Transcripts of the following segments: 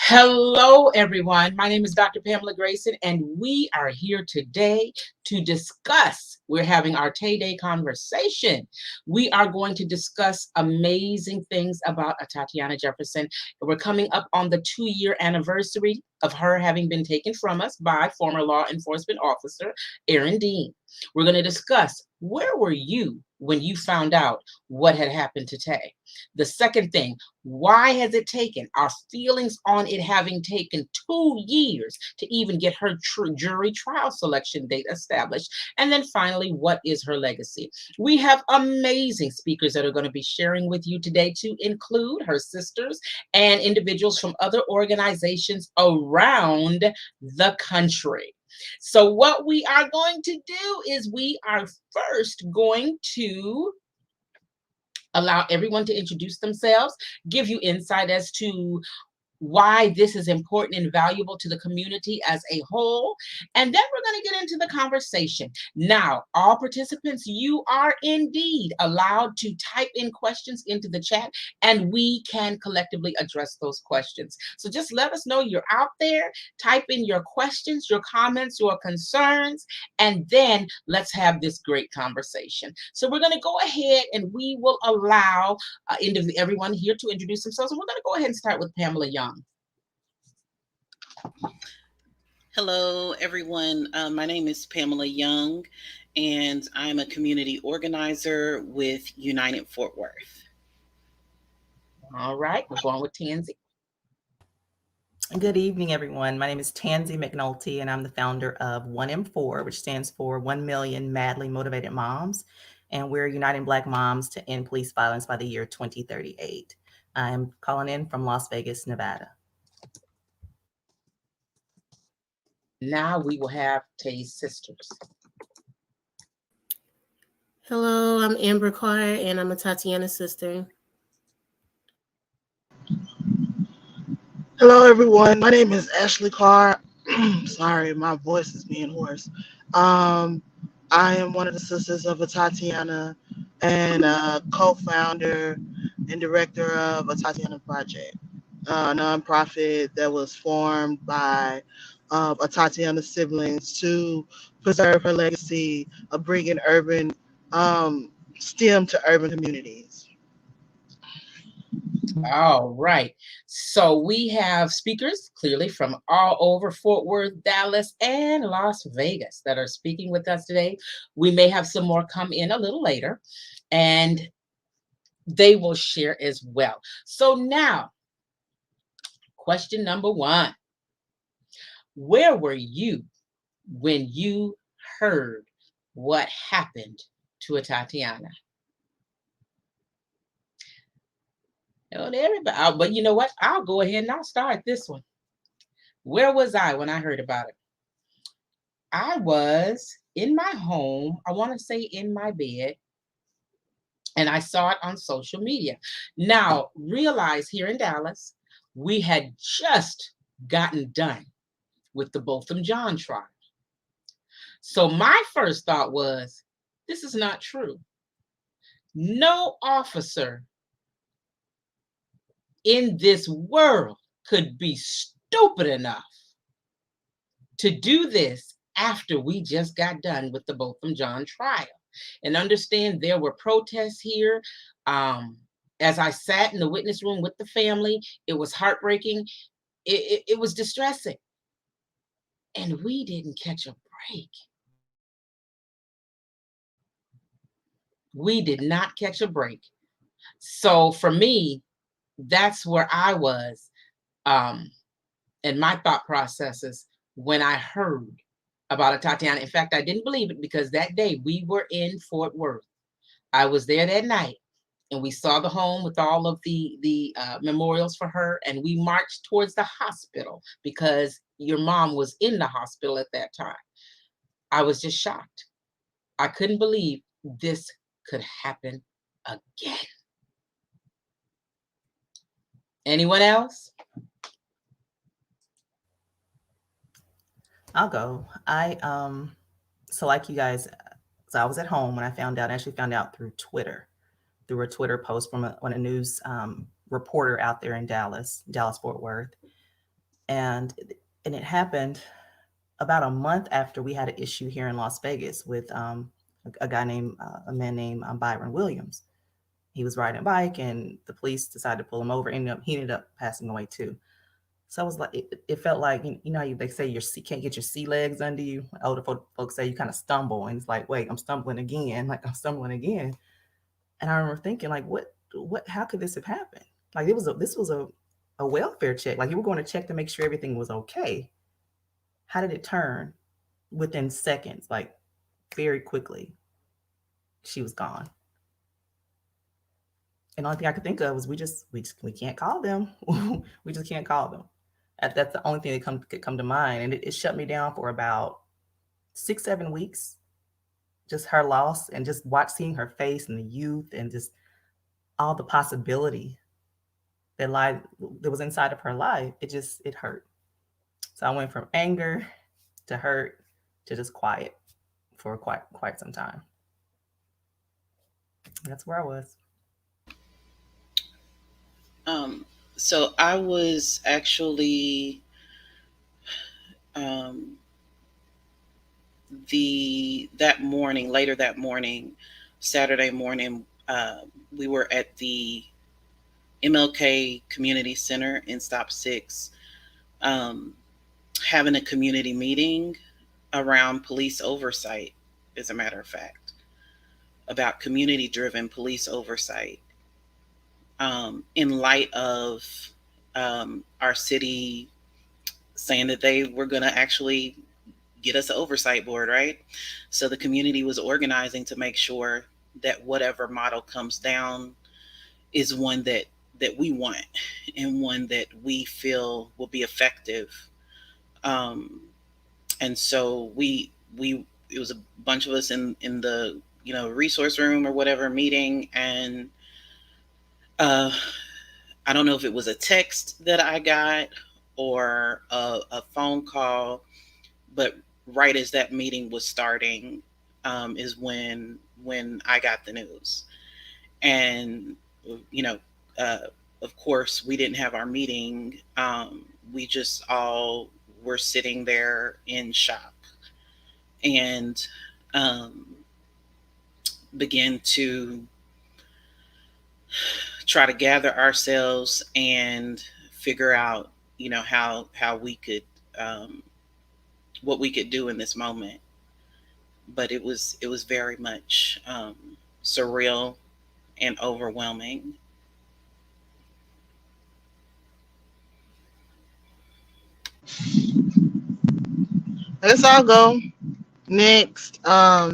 Hello, everyone. My name is Dr. Pamela Grayson, and we are here today to discuss. We're having our Tay Day conversation. We are going to discuss amazing things about Atatiana Jefferson. We're coming up on the 2-year anniversary of her having been taken from us by former law enforcement officer Aaron Dean. We're going to discuss where were you when you found out what had happened to Tay? The second thing, why has it taken our feelings on it having taken 2 years to even get her jury trial selection date established? And then finally, what is her legacy? We have amazing speakers that are going to be sharing with you today, to include her sisters and individuals from other organizations around the country. So what we are going to do is we are first going to allow everyone to introduce themselves, give you insight as to why this is important and valuable to the community as a whole. And then we're going to get into the conversation. Now, all participants, you are indeed allowed to type in questions into the chat, and we can collectively address those questions. So just let us know you're out there. Type in your questions, your comments, your concerns, and then let's have this great conversation. So we're going to go ahead and we will allow everyone here to introduce themselves. And we're going to go ahead and start with Pamela Young. Hello, everyone. My name is Pamela Young, and I'm a community organizer with United Fort Worth. All right, we're going with Tansy. Good evening, everyone. My name is Tansy McNulty, and I'm the founder of 1M4, which stands for 1 Million Madly Motivated Moms. And we're uniting Black moms to end police violence by the year 2038. I'm calling in from Las Vegas, Nevada. Now we will have Tay's sisters. Hello, I'm Amber Carter, and I'm a Tatiana sister. Hello, everyone. My name is Ashley Carr. Sorry, my voice is being hoarse. I am one of the sisters of Atatiana and co-founder and director of Atatiana Project, a nonprofit that was formed by Atatiana siblings to preserve her legacy of bringing urban STEM to urban communities. All right. So we have speakers clearly from all over Fort Worth, Dallas, and Las Vegas that are speaking with us today. We may have some more come in a little later, and they will share as well. So now, question number one. Where were you when you heard what happened to Atatiana? Everybody, but you know what? I'll go ahead and I'll start this one. Where was I when I heard about it? I was in my home, I want to say in my bed, and I saw it on social media. Now, realize here in Dallas, we had just gotten done with the Botham Jean trial. So my first thought was, this is not true. No officer in this world could be stupid enough to do this after we just got done with the Botham Jean trial. And understand there were protests here. As I sat in the witness room with the family, it was heartbreaking. It was distressing. And we didn't catch a break. We did not catch a break. So for me, that's where I was in my thought processes when I heard about Atatiana. In fact, I didn't believe it because that day we were in Fort Worth. I was there that night, and we saw the home with all of the memorials for her, and we marched towards the hospital because your mom was in the hospital at that time. I was just shocked. I couldn't believe this could happen again. Anyone else? I'll go. So like you guys, so I was at home when I found out. I actually found out through Twitter, through a Twitter post from a news reporter out there in Dallas, Fort Worth. and it happened about a month after we had an issue here in Las Vegas with a man named Byron Williams. He was riding a bike, and the police decided to pull him over. He ended up passing away too. So I was like, it felt like, you know, how they say can't get your sea legs under you. Older folks say you kind of stumble, and it's like, wait, I'm stumbling again. Like, I'm stumbling again. And I remember thinking, like, how could this have happened? Like, this was a welfare check. Like, you were going to check to make sure everything was okay. How did it turn within seconds? Like, very quickly, she was gone. And the only thing I could think of was we can't call them. We just can't call them. That's the only thing that could come to mind. And it shut me down for about 6-7 weeks. Just her loss, and just seeing her face and the youth, and just all the possibility that was inside of her life. It hurt. So I went from anger to hurt to just quiet for quite some time. That's where I was. So I was actually um, later that morning, Saturday morning, we were at the MLK Community Center in Stop 6, um, having a community meeting around police oversight, as a matter of fact, about community driven police oversight, in light of our city saying that they were going to actually get us an oversight board, right? So the community was organizing to make sure that whatever model comes down is one that we want, and one that we feel will be effective. Um, and so it was a bunch of us in the resource room or whatever meeting, and uh, I don't know if it was a text that I got or a phone call, but right as that meeting was starting, is when I got the news. And you know, uh, of course, we didn't have our meeting. We just all were sitting there in shock, and um, began to try to gather ourselves and figure out, how we could, um, what we could do in this moment. But it was very much surreal and overwhelming. Let's all go next. I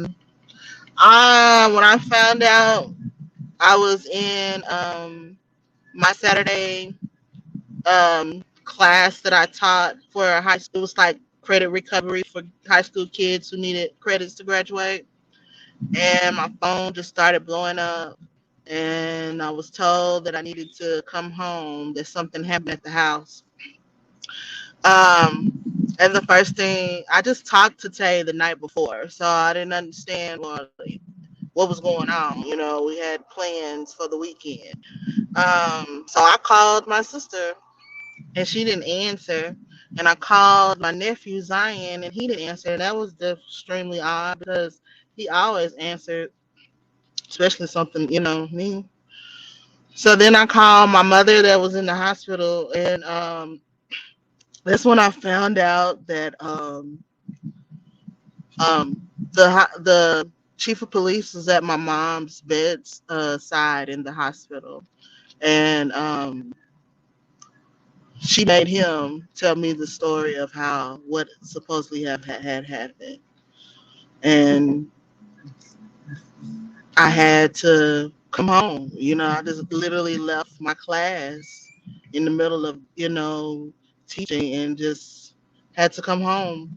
when I found out, I was in my Saturday class that I taught for high school. It was like credit recovery for high school kids who needed credits to graduate. And my phone just started blowing up. And I was told that I needed to come home, that something happened at the house. Um, and the first thing, I just talked to Tay the night before, so I didn't understand what was going on. You know, we had plans for the weekend. So I called my sister, and she didn't answer. And I called my nephew Zion, and he didn't answer. And that was extremely odd because he always answered, especially something, me. So then I called my mother that was in the hospital, and that's when I found out that the chief of police was at my mom's bed's side in the hospital, and she made him tell me the story of how what supposedly had happened, and I had to come home. I just literally left my class in the middle of teaching and just had to come home.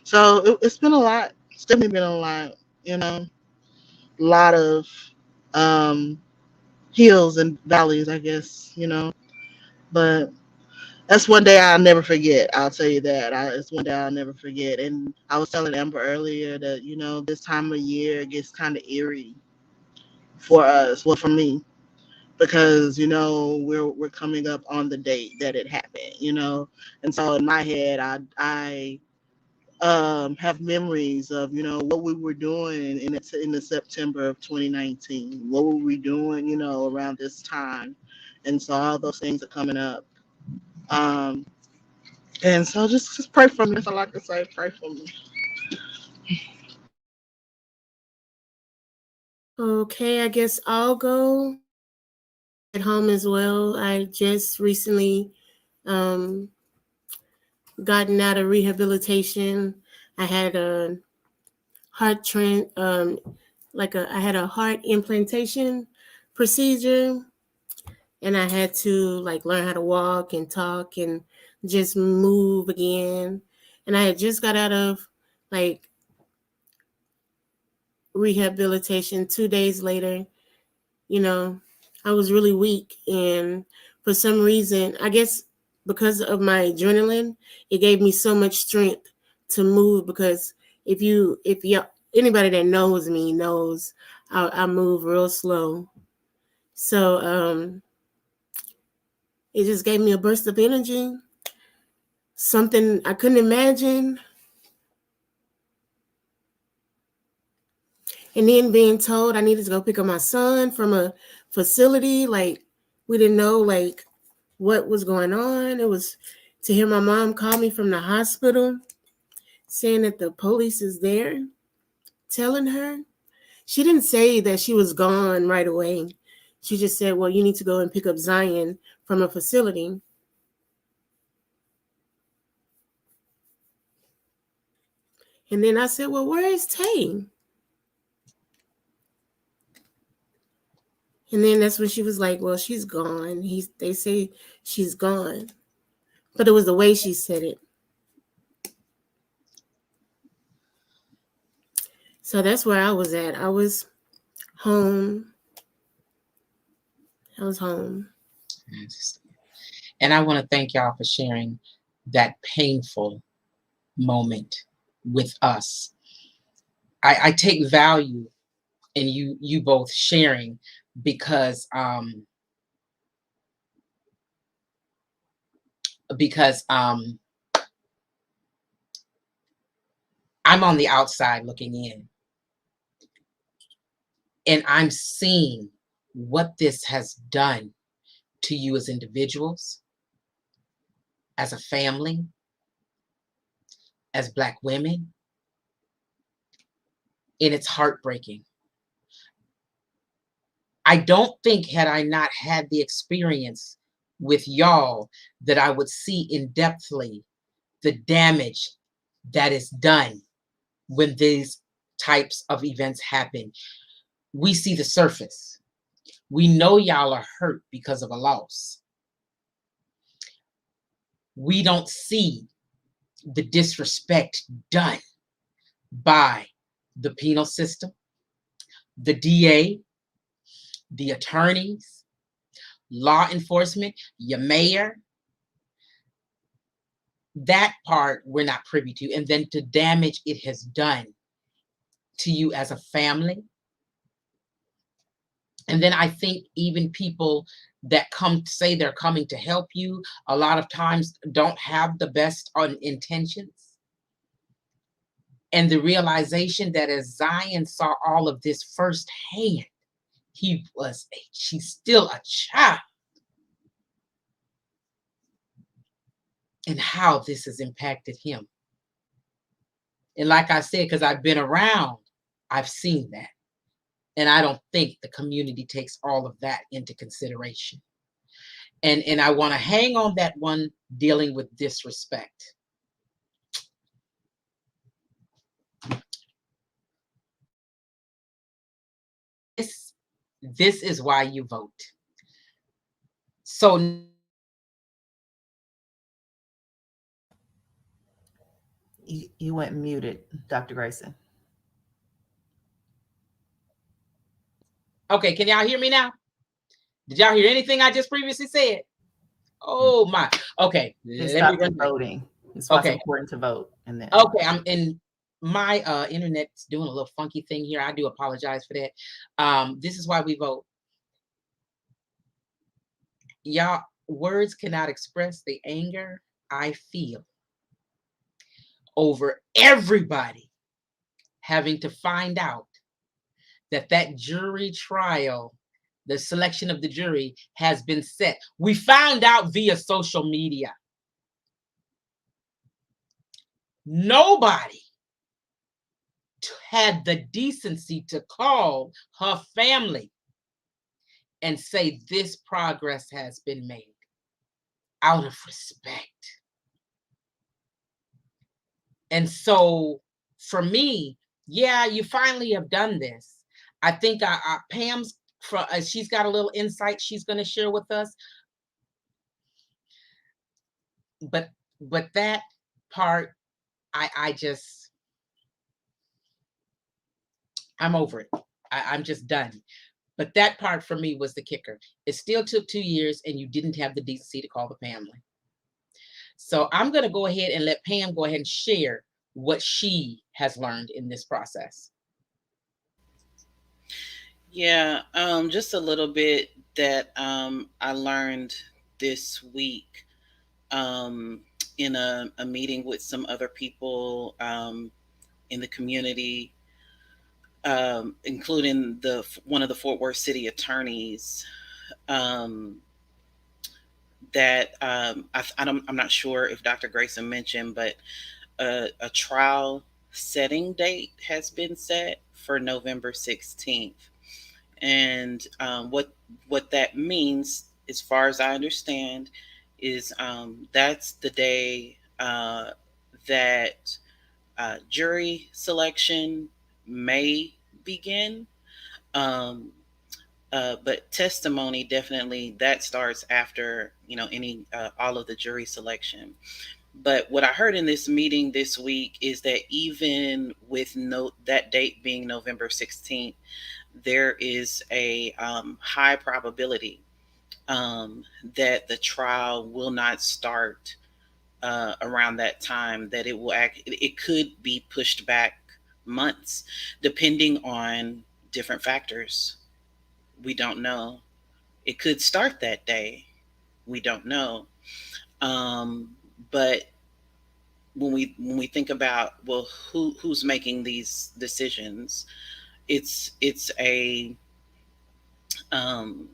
So it's been a lot. It's definitely been a lot. A lot of um, hills and valleys, I guess. But that's one day I'll never forget. I'll tell you that. It's one day I'll never forget. And I was telling Amber earlier that this time of year gets kind of eerie for us. Well, for me, because we're coming up on the date that it happened. And so in my head, I have memories of what we were doing in the September of 2019. What were we doing around this time? And so all those things are coming up. um and so just pray for me. That's all I can say. Pray for me. Okay, I guess I'll go at home as well. I just recently um, gotten out of rehabilitation. I had a heart I had a heart implantation procedure, and I had to like learn how to walk and talk and just move again. And I had just got out of like rehabilitation 2 days later. you know, I was really weak. And for some reason, I guess because of my adrenaline, it gave me so much strength to move. Because if you, anybody that knows me knows I move real slow. So it just gave me a burst of energy, something I couldn't imagine. And then being told I needed to go pick up my son from a facility, like we didn't know like what was going on. It was to hear my mom call me from the hospital saying that the police is there telling her. She didn't say that she was gone right away. She just said, well, you need to go and pick up Zion from a facility. And then I said, well, where is Tay? And then that's when she was like, well, she's gone. They say she's gone. But it was the way she said it. So that's where I was at. I was home. I was home. And I want to thank y'all for sharing that painful moment with us. I take value in you both sharing because I'm on the outside looking in, and I'm seeing what this has done to you as individuals, as a family, as Black women, and it's heartbreaking. I don't think, had I not had the experience with y'all, that I would see in depthly the damage that is done when these types of events happen. We see the surface. We know y'all are hurt because of a loss. We don't see the disrespect done by the penal system, the DA, the attorneys, law enforcement, your mayor. That part we're not privy to. And then the damage it has done to you as a family. And then I think even people that come say they're coming to help you, a lot of times don't have the best intentions. And the realization that as Zion saw all of this firsthand, she's still a child. And how this has impacted him. And like I said, because I've been around, I've seen that. And I don't think the community takes all of that into consideration. And I want to hang on that one, dealing with disrespect. This is why you vote. So you went muted, Dr. Grayson. okay, can y'all hear me now? Did y'all hear anything I just previously said? Oh my. Okay. Let me voting. It's why it's important to vote. And then okay, I'm in my internet's doing a little funky thing here. I do apologize for that. This is why we vote. Y'all, words cannot express the anger I feel over everybody having to find out that jury trial, the selection of the jury, has been set. We found out via social media. Nobody had the decency to call her family and say this progress has been made out of respect. And so for me, yeah, you finally have done this. I think Pam's, she's got a little insight she's going to share with us. But that part, I just, I'm over it. I'm just done. But that part for me was the kicker. It still took 2 years and you didn't have the decency to call the family. So I'm going to go ahead and let Pam go ahead and share what she has learned in this process. Yeah, just a little bit that I learned this week in a meeting with some other people in the community, including one of the Fort Worth city attorneys. That I'm not sure if Dr. Grayson mentioned, but a trial setting date has been set for November 16th. And what that means, as far as I understand, is that's the day that jury selection may begin. Um, but testimony, definitely that starts after any all of the jury selection. But what I heard in this meeting this week is that even with that date being November 16th, there is a high probability that the trial will not start around that time. That it could be pushed back months, depending on different factors. We don't know. It could start that day. We don't know. But when we think about, well, who's making these decisions, it's um,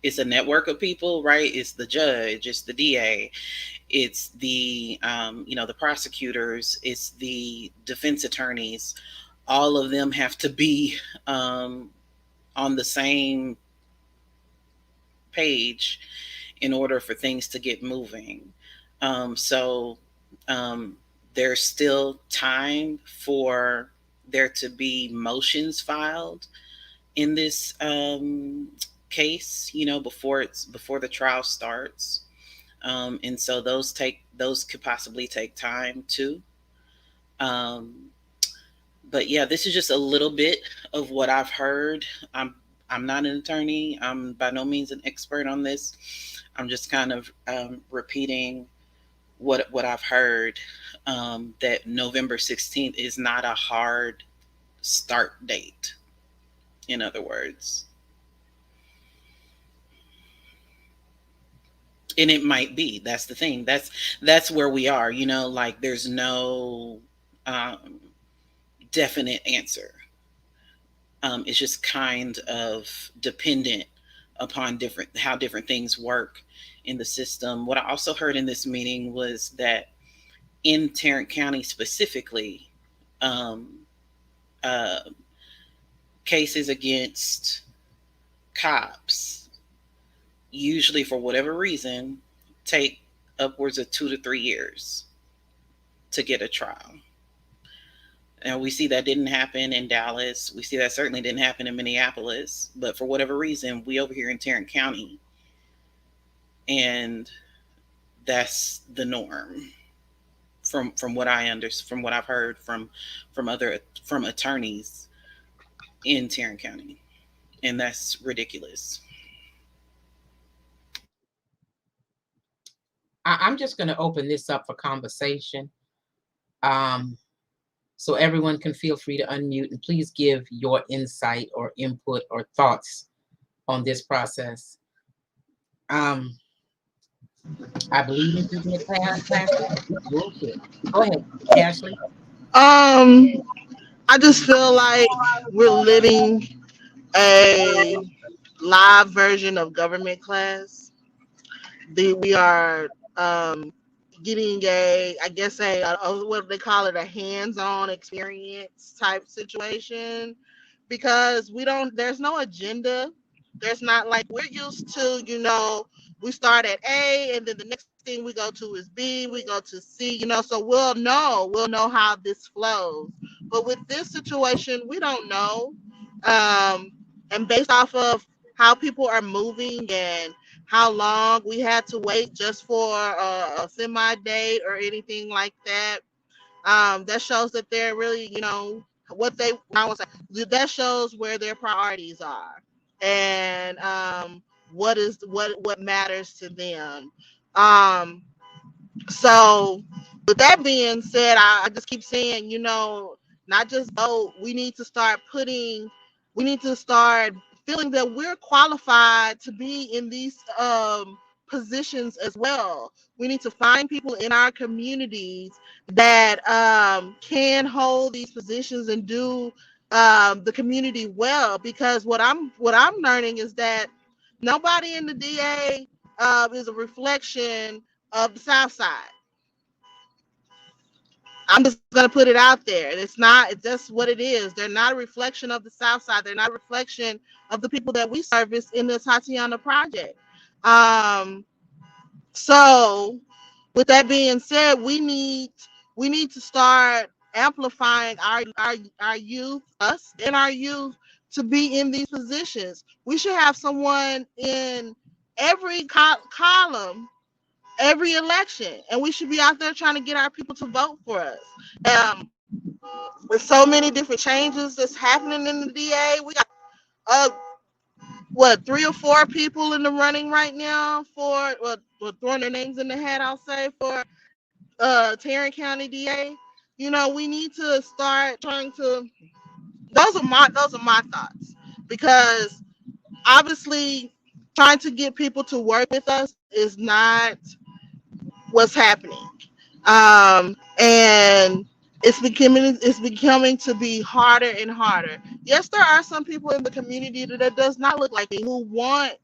it's a network of people, right? It's the judge, it's the DA, it's the the prosecutors, it's the defense attorneys. All of them have to be on the same page in order for things to get moving. So there's still time for there to be motions filed in this case, before the trial starts. And so those could possibly take time too. Um, but yeah, this is just a little bit of what I've heard. I'm not an attorney. I'm by no means an expert on this. I'm just kind of repeating what I've heard. That November 16th is not a hard start date. In other words, and it might be. That's the thing. That's where we are. Like there's no definite answer. It's just kind of dependent upon how different things work in the system. What I also heard in this meeting was that in Tarrant County specifically, um, uh, cases against cops, usually for whatever reason, take upwards of 2 to 3 years to get a trial. And we see that didn't happen in Dallas. We see that certainly didn't happen in Minneapolis. But for whatever reason, we over here in Tarrant County, and that's the norm. From what from what I've heard from attorneys in Tarrant County, and that's ridiculous. I'm just going to open this up for conversation. So everyone can feel free to unmute and please give your insight or input or thoughts on this process. Um, I believe in keeping it classy. It's bullshit. Go ahead, Ashley. Um, I just feel like we're living a live version of government class. We are getting I guess what they call it, a hands-on experience type situation, because there's no agenda. There's not like we're used to, we start at A and then the next thing we go to is B, we go to C, so we'll know how this flows. But with this situation, we don't know. Um, and based off of how people are moving and how long we had to wait just for a semi date or anything like that, that shows that they're really, what they, I would say, that shows where their priorities are, and what matters to them. Um, so, with that being said, I just keep saying, not just vote. We need to start feeling that we're qualified to be in these positions as well. We need to find people in our communities that can hold these positions and do the community well. Because what I'm learning is that nobody in the DA is a reflection of the South Side. I'm just gonna put it out there. It's just what it is. They're not a reflection of the South Side. They're not a reflection of the people that we service in the Tatiana project. Um, so with that being said, we need to start amplifying our youth, us and our youth, to be in these positions. We should have someone in every column every election, and we should be out there trying to get our people to vote for us. Um, with so many different changes that's happening in the DA, we got uh, what, 3 or 4 people in the running right now for throwing their names in the hat. I'll say for Tarrant County DA. We need to start trying to. Those are my thoughts, because obviously trying to get people to work with us is not what's happening. And it's becoming to be harder and harder. Yes, there are some people in the community that does not look like me who want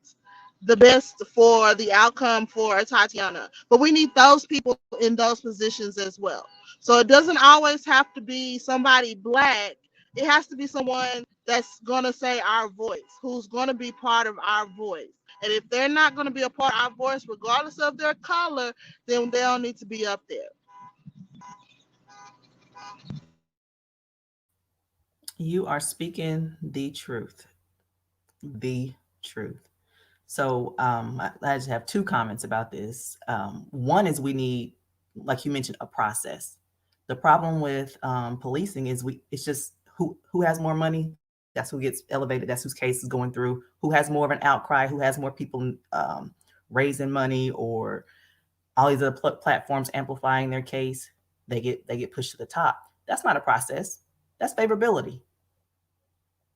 the best for the outcome for Tatiana, but we need those people in those positions as well. So it doesn't always have to be somebody black. It has to be someone that's going to say our voice, who's going to be part of our voice. And if they're not going to be a part of our voice, regardless of their color, then they don't need to be up there. You are speaking the truth. The truth. So I just have two comments about this. One is we need, like you mentioned, a process. The problem with policing is it's just who has more money. That's who gets elevated. That's whose case is going through. Who has more of an outcry? Who has more people raising money, or all these other platforms amplifying their case? They get pushed to the top. That's not a process. That's favorability.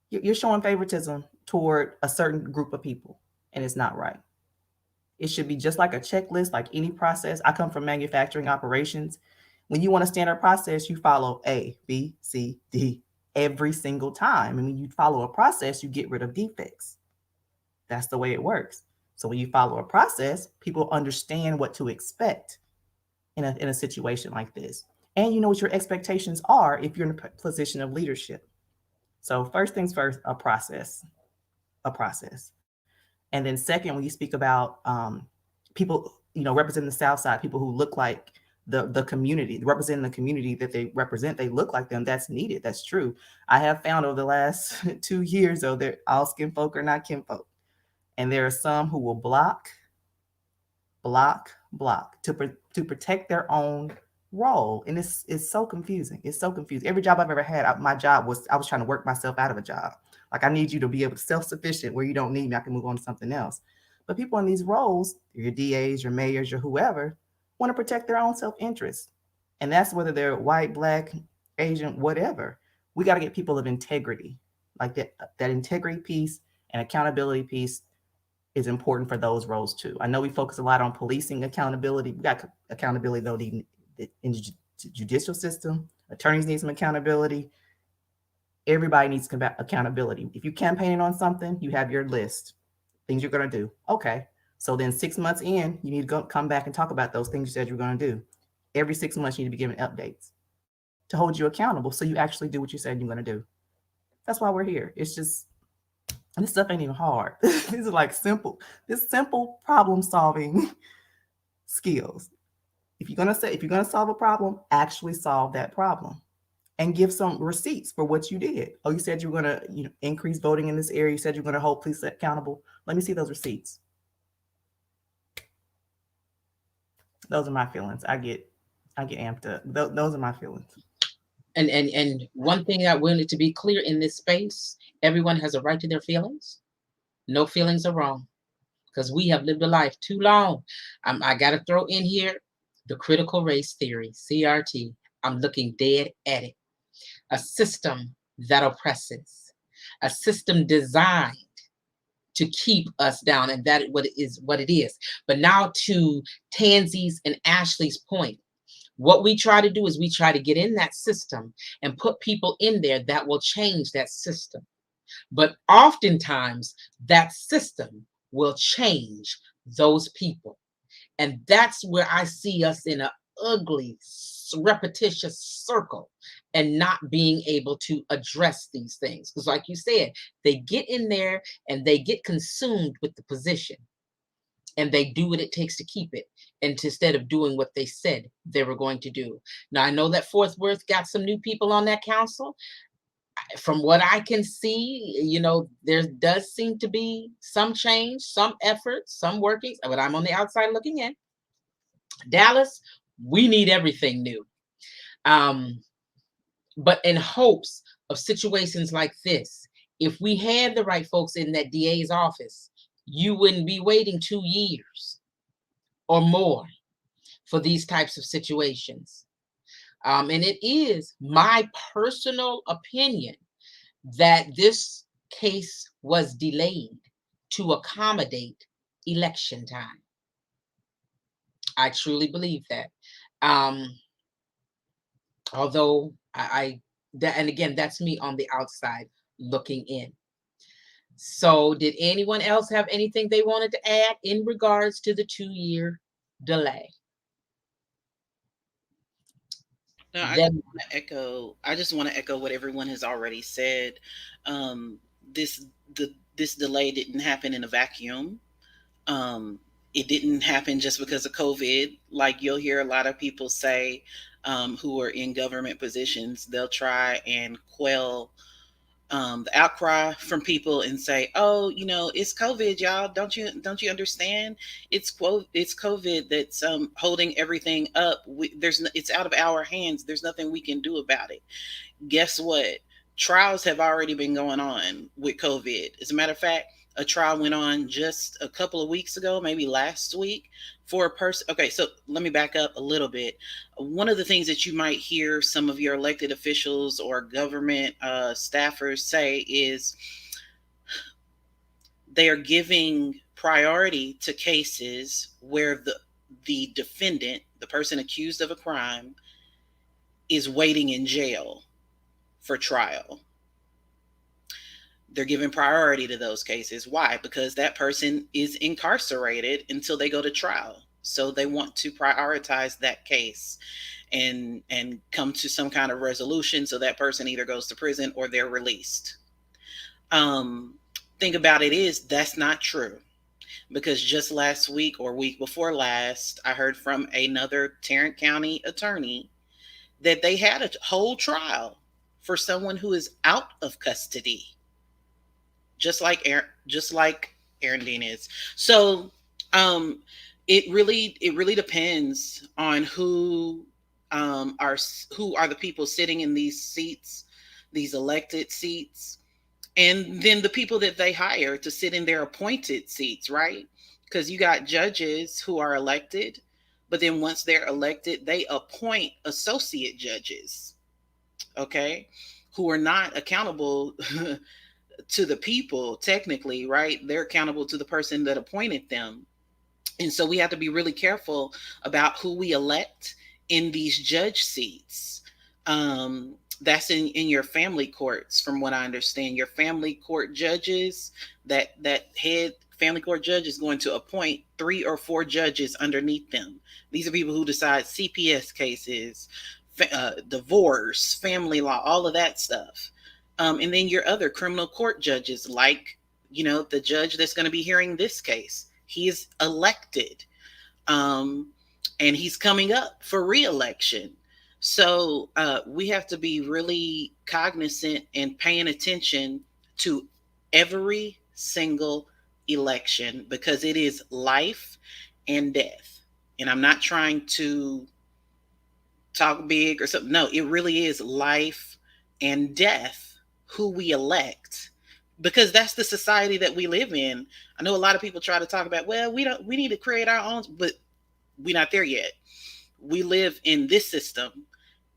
You're showing favoritism toward a certain group of people, and it's not right. It should be just like a checklist, like any process. I come from manufacturing operations. When you want a standard process, you follow A, B, C, D every single time. And when you follow a process, you get rid of defects. That's the way it works. So when you follow a process, people understand what to expect in a situation like this. And you know what your expectations are if you're in a position of leadership. So first things first, a process. And then second, when you speak about people, representing the South Side, people who look like the community, representing the community that they represent, they look like them. That's needed. That's true. I have found over the last 2 years, though, that all skin folk are not kinfolk, and there are some who will block to protect their own role, and it's so confusing. It's so confusing. Every job I've ever had, my job was I was trying to work myself out of a job. Like, I need you to be able to self-sufficient where you don't need me. I can move on to something else. But people in these roles, your DAs, your mayors, your whoever, want to protect their own self-interest, and that's whether they're white, black, Asian, whatever. We got to get people of integrity, like that integrity piece and accountability piece. is important for those roles too. I know we focus a lot on policing accountability. We got accountability though in the judicial system. Attorneys need some accountability. Everybody needs accountability. If you're campaigning on something, you have your list, things you're going to do. Okay. So then 6 months in, you need to come back and talk about those things you said you're going to do. Every 6 months, you need to be given updates to hold you accountable so you actually do what you said you're going to do. That's why we're here. It's just, and this stuff ain't even hard. These are like simple problem solving skills. If you're gonna solve a problem, actually solve that problem and give some receipts for what you did. Oh, you said you were going to increase voting in this area. You said you're going to hold police accountable. Let me see those receipts. Those are my feelings. I get amped up. Those are my feelings. And one thing I wanted to be clear in this space, everyone has a right to their feelings. No feelings are wrong because we have lived a life too long. I got to throw in here the critical race theory, CRT. I'm looking dead at it. A system that oppresses, a system designed to keep us down, and that what it is. But now to Tansy's and Ashley's point, what we try to do is we try to get in that system and put people in there that will change that system. But oftentimes that system will change those people. And that's where I see us in an ugly, repetitious circle and not being able to address these things. Because like you said, they get in there and they get consumed with the position and they do what it takes to keep it, and instead of doing what they said they were going to do. Now, I know that Fort Worth got some new people on that council. From what I can see, there does seem to be some change, some effort, some workings, but I'm on the outside looking in. Dallas, we need everything new. But in hopes of situations like this, if we had the right folks in that DA's office, you wouldn't be waiting 2 years or more for these types of situations. And it is my personal opinion that this case was delayed to accommodate election time. I truly believe that. Although and again, that's me on the outside looking in. So did anyone else have anything they wanted to add in regards to the 2-year delay? No, I just want to echo what everyone has already said. Um, this this delay didn't happen in a vacuum. Um, it didn't happen just because of COVID. Like you'll hear a lot of people say, who are in government positions, they'll try and quell the outcry from people and say, "Oh, it's COVID, y'all. Don't you understand? It's COVID that's holding everything up. It's out of our hands. There's nothing we can do about it." Guess what? Trials have already been going on with COVID. As a matter of fact, a trial went on just a couple of weeks ago, maybe last week, for a person. Okay, so let me back up a little bit. One of the things that you might hear some of your elected officials or government staffers say is they are giving priority to cases where the defendant, the person accused of a crime, is waiting in jail for trial. They're giving priority to those cases. Why? Because that person is incarcerated until they go to trial. So they want to prioritize that case and come to some kind of resolution so that person either goes to prison or they're released. Thing about it is that's not true, because just last week or week before last, I heard from another Tarrant County attorney that they had a whole trial for someone who is out of custody, just like Aaron Dean is. So it really depends on who are the people sitting in these seats, these elected seats, and then the people that they hire to sit in their appointed seats, right? Because you got judges who are elected, but then once they're elected, they appoint associate judges, okay, who are not accountable to the people, technically, right? They're accountable to the person that appointed them. And so we have to be really careful about who we elect in these judge seats. That's in your family courts, from what I understand. Your family court judges, that head family court judge is going to appoint 3 or 4 judges underneath them. These are people who decide CPS cases, divorce, family law, all of that stuff. And then your other criminal court judges, like, the judge that's going to be hearing this case, he is elected, um, and he's coming up for reelection. So we have to be really cognizant and paying attention to every single election, because it is life and death. And I'm not trying to talk big or something. No, it really is life and death who we elect, because that's the society that we live in. I know a lot of people try to talk about, well, we need to create our own, but we're not there yet. We live in this system,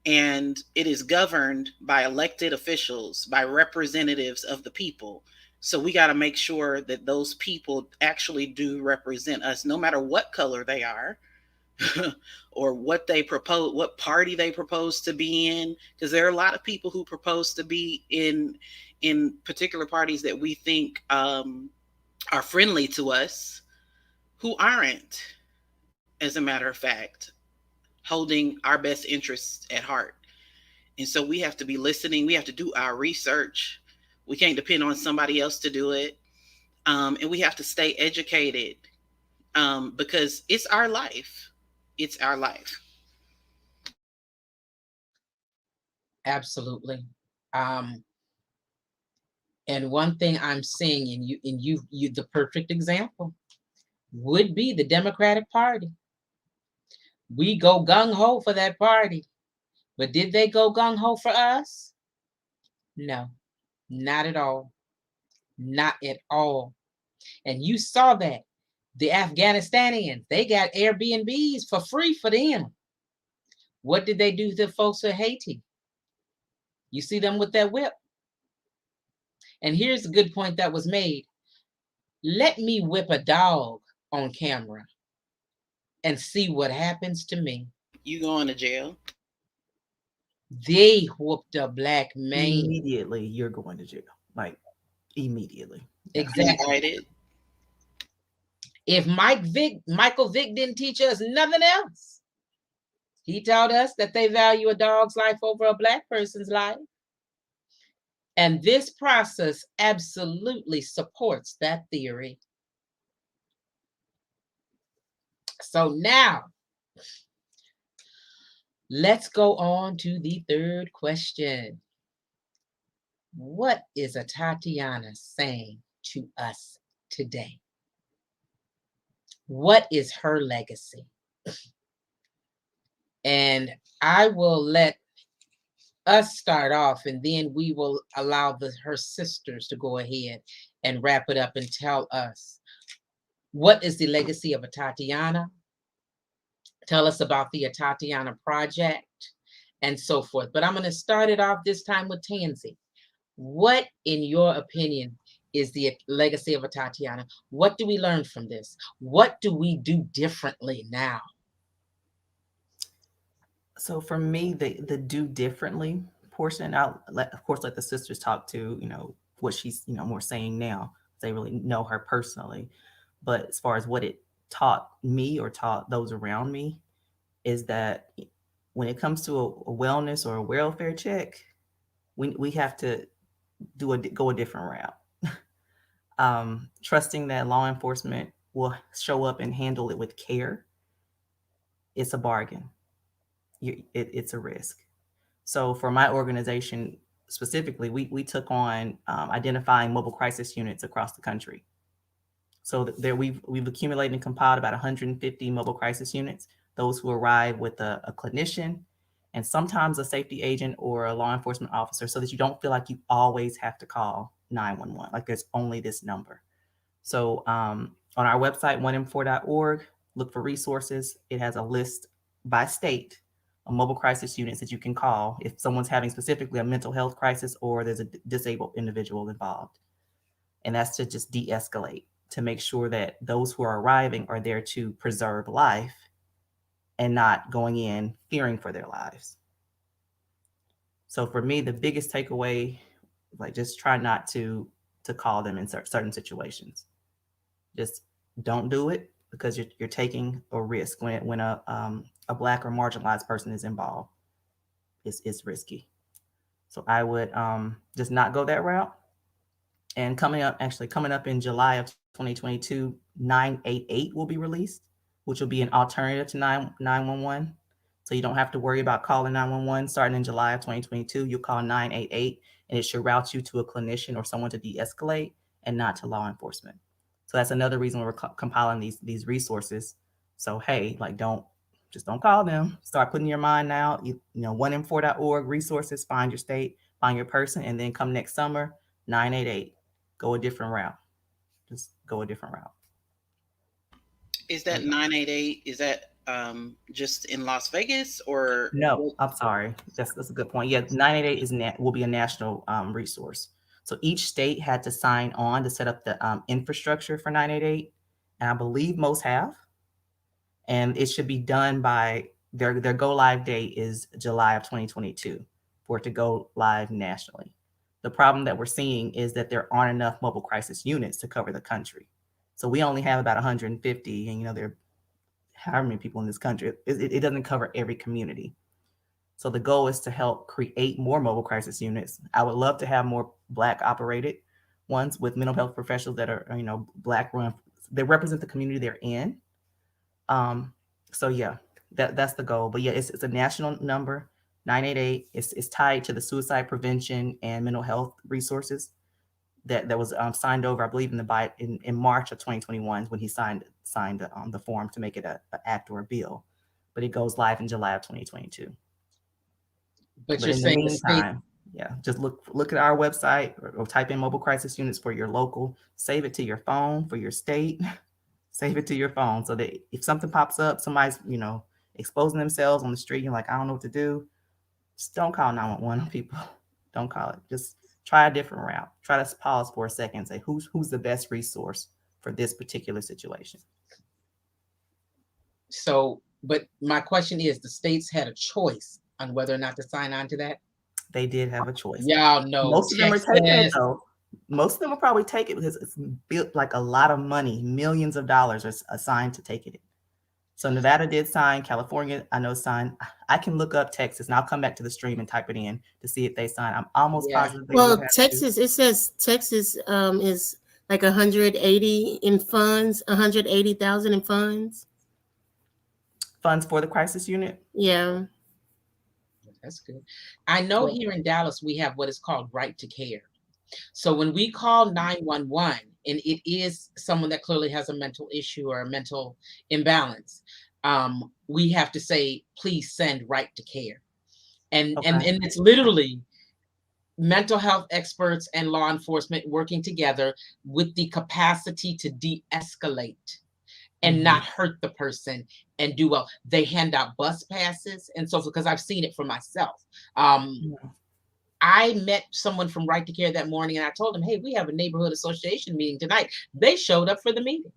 and it is governed by elected officials, by representatives of the people. So we got to make sure that those people actually do represent us, no matter what color they are, or what they propose, what party they propose to be in, because there are a lot of people who propose to be in particular parties that we think are friendly to us, who aren't, as a matter of fact, holding our best interests at heart. And so we have to be listening. We have to do our research. We can't depend on somebody else to do it. And we have to stay educated, because it's our life. It's our life. Absolutely. Um, and one thing I'm seeing in you, the perfect example would be the Democratic Party. We go gung ho for that party, but did they go gung ho for us? No, not at all. Not at all. And you saw that. The Afghanistanians, they got Airbnbs for free for them. What did they do to the folks in Haiti? You see them with that whip. And here's a good point that was made. Let me whip a dog on camera and see what happens to me. You going to jail? They whooped a black man. Immediately, you're going to jail. Like, immediately. Yeah. Exactly. Indicted. If Michael Vick didn't teach us nothing else, he taught us that they value a dog's life over a black person's life. And this process absolutely supports that theory. So now, let's go on to the third question. What is Atatiana saying to us today? What is her legacy? And I will let us start off, and then we will allow her sisters to go ahead and wrap it up and tell us what is the legacy of Atatiana. Tell us about the Atatiana Project and so forth. But I'm going to start it off this time with Tansy. What, in your opinion, is the legacy of Atatiana? What do we learn from this? What do we do differently now? So for me, the do differently portion, of course let the sisters talk to, what she's, more saying now. They really know her personally. But as far as what it taught me or taught those around me, is that when it comes to a wellness or a welfare check, we have to go a different route. Trusting that law enforcement will show up and handle it with care. It's a bargain. It's a risk. So for my organization specifically, we took on identifying mobile crisis units across the country. So there we've accumulated and compiled about 150 mobile crisis units. Those who arrive with a clinician and sometimes a safety agent or a law enforcement officer, so that you don't feel like you always have to call 911. Like there's only this number. So on our website, onem4.org, look for resources. It has a list by state of mobile crisis units that you can call if someone's having specifically a mental health crisis or there's a disabled individual involved. And that's to just de-escalate, to make sure that those who are arriving are there to preserve life and not going in fearing for their lives. So for me, the biggest takeaway, like, just try not to call them in certain situations. Just don't do it, because you're taking a risk when a Black or marginalized person is involved. It's risky. So I would just not go that route. And coming up in July of 2022, 988 will be released, which will be an alternative to 911. So you don't have to worry about calling 911 starting in July of 2022. You call 988 and it should route you to a clinician or someone to de-escalate, and not to law enforcement. So that's another reason we're compiling these resources. So hey, like, don't call them. Start putting your mind now. You know, 1m4.org resources. Find your state, find your person, and then come next summer, 988. Go a different route. Just go a different route. Is that 988? Is that just in Las Vegas, or? No, I'm sorry. That's a good point. Yeah, 988 will be a national resource. So each state had to sign on to set up the infrastructure for 988, and I believe most have. And it should be done by their go live date is July of 2022 for it to go live nationally. The problem that we're seeing is that there aren't enough mobile crisis units to cover the country. So we only have about 150, and there are however many people in this country. It doesn't cover every community. So the goal is to help create more mobile crisis units. I would love to have more Black operated ones with mental health professionals that are, Black run. They represent the community they're in. So yeah, that's the goal. But yeah, it's a national number, 988. It's tied to the suicide prevention and mental health resources that was signed over, I believe, in March of 2021 when he signed the form to make it an act or a bill. But it goes live in July of 2022. But you're in the saying meantime, yeah, just look at our website, or type in mobile crisis units for your local. Save it to your phone for your state. Save it to your phone so that if something pops up, somebody's exposing themselves on the street, you're like, I don't know what to do. Just don't call 911 people. Don't call it. Just try a different route. Try to pause for a second and say, who's the best resource for this particular situation? So, but my question is, the states had a choice on whether or not to sign on to that? They did have a choice. Y'all know most of them are taking it, though. Most of them will probably take it because it's built like a lot of money. Millions of dollars are assigned to take it. So Nevada did sign. California, I know, signed. I can look up Texas, and I'll come back to the stream and type it in to see if they sign. I'm almost positive they will have Texas, it says Texas is like 180 in funds, 180,000 in funds. Funds for the crisis unit? Yeah. That's good. I know here in Dallas, we have what is called right to care. So when we call 911, and it is someone that clearly has a mental issue or a mental imbalance, we have to say, please send right to care. And it's literally mental health experts and law enforcement working together with the capacity to de-escalate and not hurt the person and do well. They hand out bus passes and so forth, because I've seen it for myself. I met someone from Right to Care that morning, and I told them, hey, we have a neighborhood association meeting tonight. They showed up for the meeting.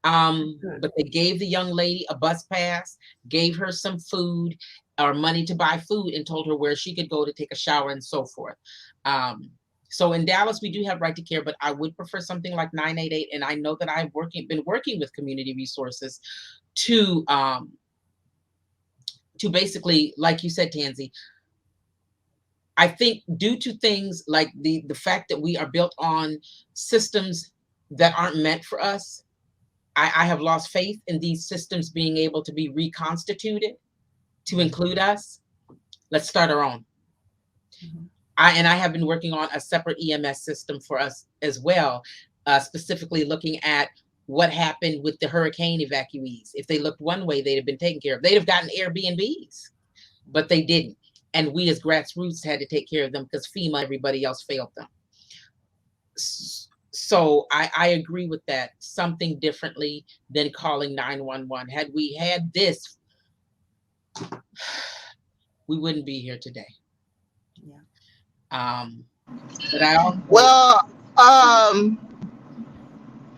But they gave the young lady a bus pass, gave her some food or money to buy food, and told her where she could go to take a shower and so forth. So in Dallas, we do have Right to Care, but I would prefer something like 988. And I know that I've been working with community resources to basically, like you said, Tansy, I think due to things like the fact that we are built on systems that aren't meant for us, I have lost faith in these systems being able to be reconstituted to include us. Let's start our own. I have been working on a separate EMS system for us as well, specifically looking at what happened with the hurricane evacuees. If they looked one way, they'd have been taken care of. They'd have gotten Airbnbs, but they didn't. And we as grassroots had to take care of them because FEMA, everybody else failed them. So I agree with that. Something differently than calling 911. Had we had this, we wouldn't be here today. Yeah. But I also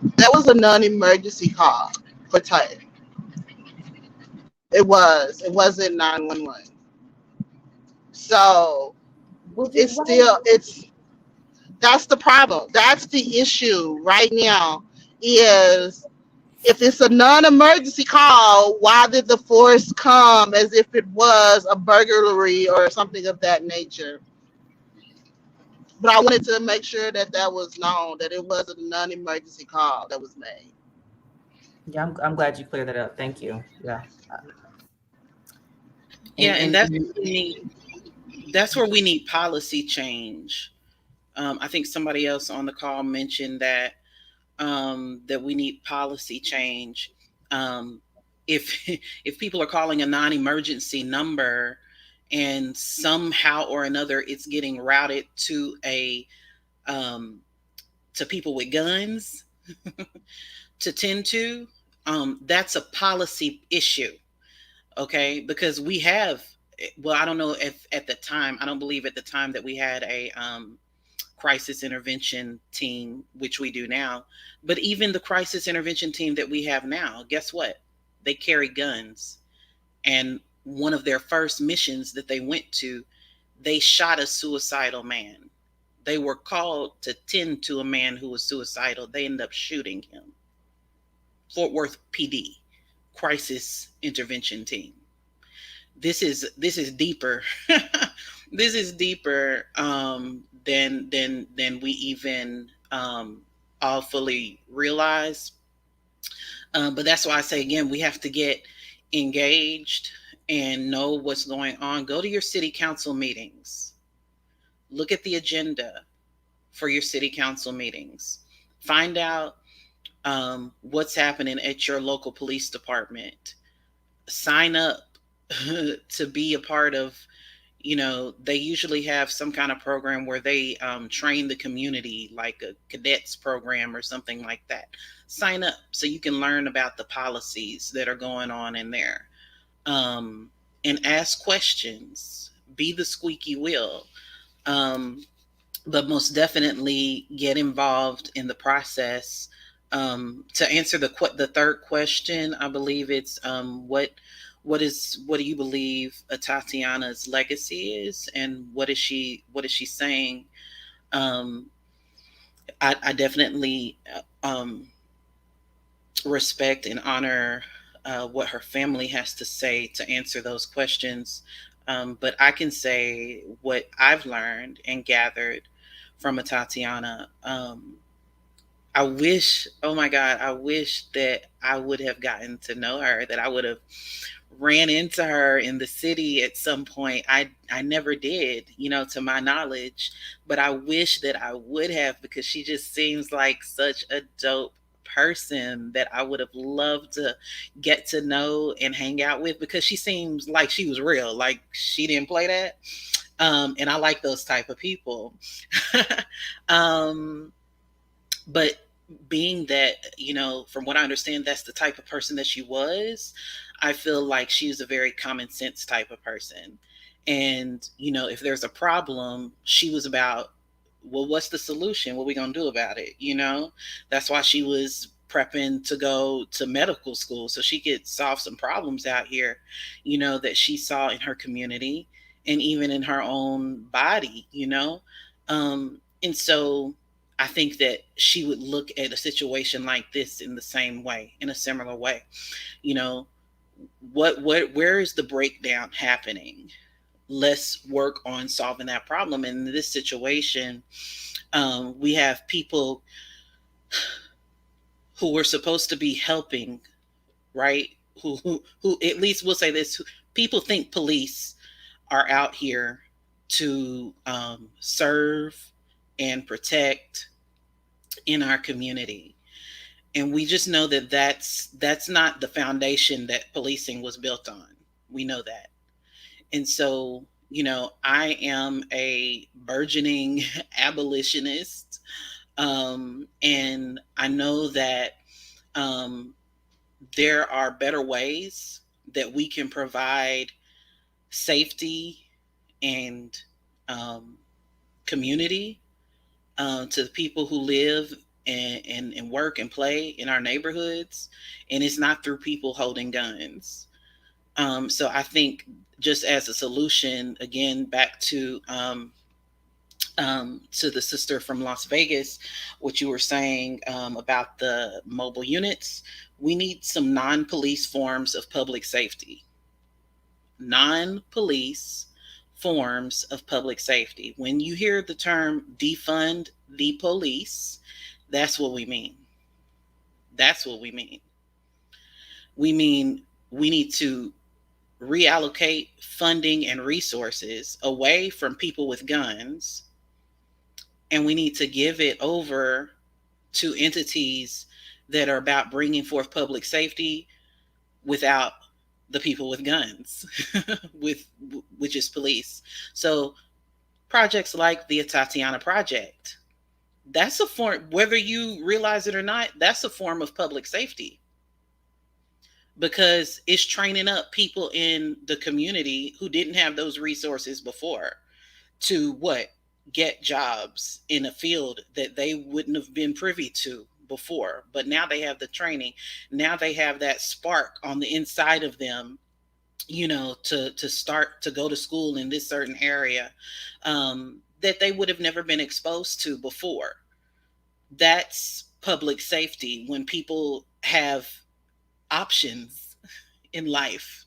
That was a non-emergency call for Tay. It was. It wasn't 911. So Was it it's right? still it's that's the problem. That's the issue right now. Is if it's a non-emergency call, why did the force come as if it was a burglary or something of that nature? But I wanted to make sure that that was known, that it was a non-emergency call that was made. Yeah, I'm glad you cleared that up. Thank you. Yeah. Yeah, and And that's where we need policy change. I think somebody else on the call mentioned that that we need policy change. Um, if if people are calling a non-emergency number and somehow or another it's getting routed um, to people with guns to tend to, that's a policy issue. Okay, because we have, well, I don't know if at the time, I don't believe at the time that we had a crisis intervention team, which we do now. But even the crisis intervention team that we have now, guess what? They carry guns. And one of their first missions that they went to, they shot a suicidal man. They were called to tend to a man who was suicidal. They ended up shooting him. Fort Worth PD, crisis intervention team. This is deeper. This is deeper than we even all fully realize. But that's why I say again, we have to get engaged and know what's going on. Go to your city council meetings. Look at the agenda for your city council meetings. Find out what's happening at your local police department. Sign up to be a part of, they usually have some kind of program where they train the community, like a cadets program or something like that. Sign up so you can learn about the policies that are going on in there, and ask questions. Be the squeaky wheel. Um, but most definitely get involved in the process. To answer the third question, I believe it's what do you believe Tatiana's legacy is, and what is she saying? Um, I definitely respect and honor what her family has to say to answer those questions. But I can say what I've learned and gathered from a Tatiana. I wish, oh my God, I wish that I would have gotten to know her, that I would have ran into her in the city at some point. I never did, to my knowledge, but I wish that I would have, because she just seems like such a dope person that I would have loved to get to know and hang out with, because she seems like she was real, like she didn't play that. And I like those type of people. um but being that, from what I understand, that's the type of person that she was, I feel like she was a very common sense type of person. And if there's a problem, she was about, well, what's the solution, what are we going to do about it? That's why she was prepping to go to medical school, so she could solve some problems out here, that she saw in her community and even in her own body. And so I think that she would look at a situation like this in the same way, in a similar way. You know, where is the breakdown happening? Let's work on solving that problem. And in this situation, we have people who were supposed to be helping, right? Who at least we'll say this: people think police are out here to serve and protect in our community, and we just know that that's not the foundation that policing was built on. We know that. And so, I am a burgeoning abolitionist, and I know that um, there are better ways that we can provide safety and um, community to the people who live and work and play in our neighborhoods, and it's not through people holding guns. So I think, just as a solution, again, back to the sister from Las Vegas, what you were saying about the mobile units, we need some non-police forms of public safety. Non-police forms of public safety. When you hear the term defund the police, that's what we mean. That's what we mean. We mean we need to reallocate funding and resources away from people with guns, and we need to give it over to entities that are about bringing forth public safety without the people with guns, with which is police. So projects like the Atatiana Project, that's a form, whether you realize it or not, that's a form of public safety, because it's training up people in the community who didn't have those resources before to what? Get jobs in a field that they wouldn't have been privy to before. But now they have the training. Now they have that spark on the inside of them, to start to go to school in this certain area, that they would have never been exposed to before. That's public safety, when people have options in life.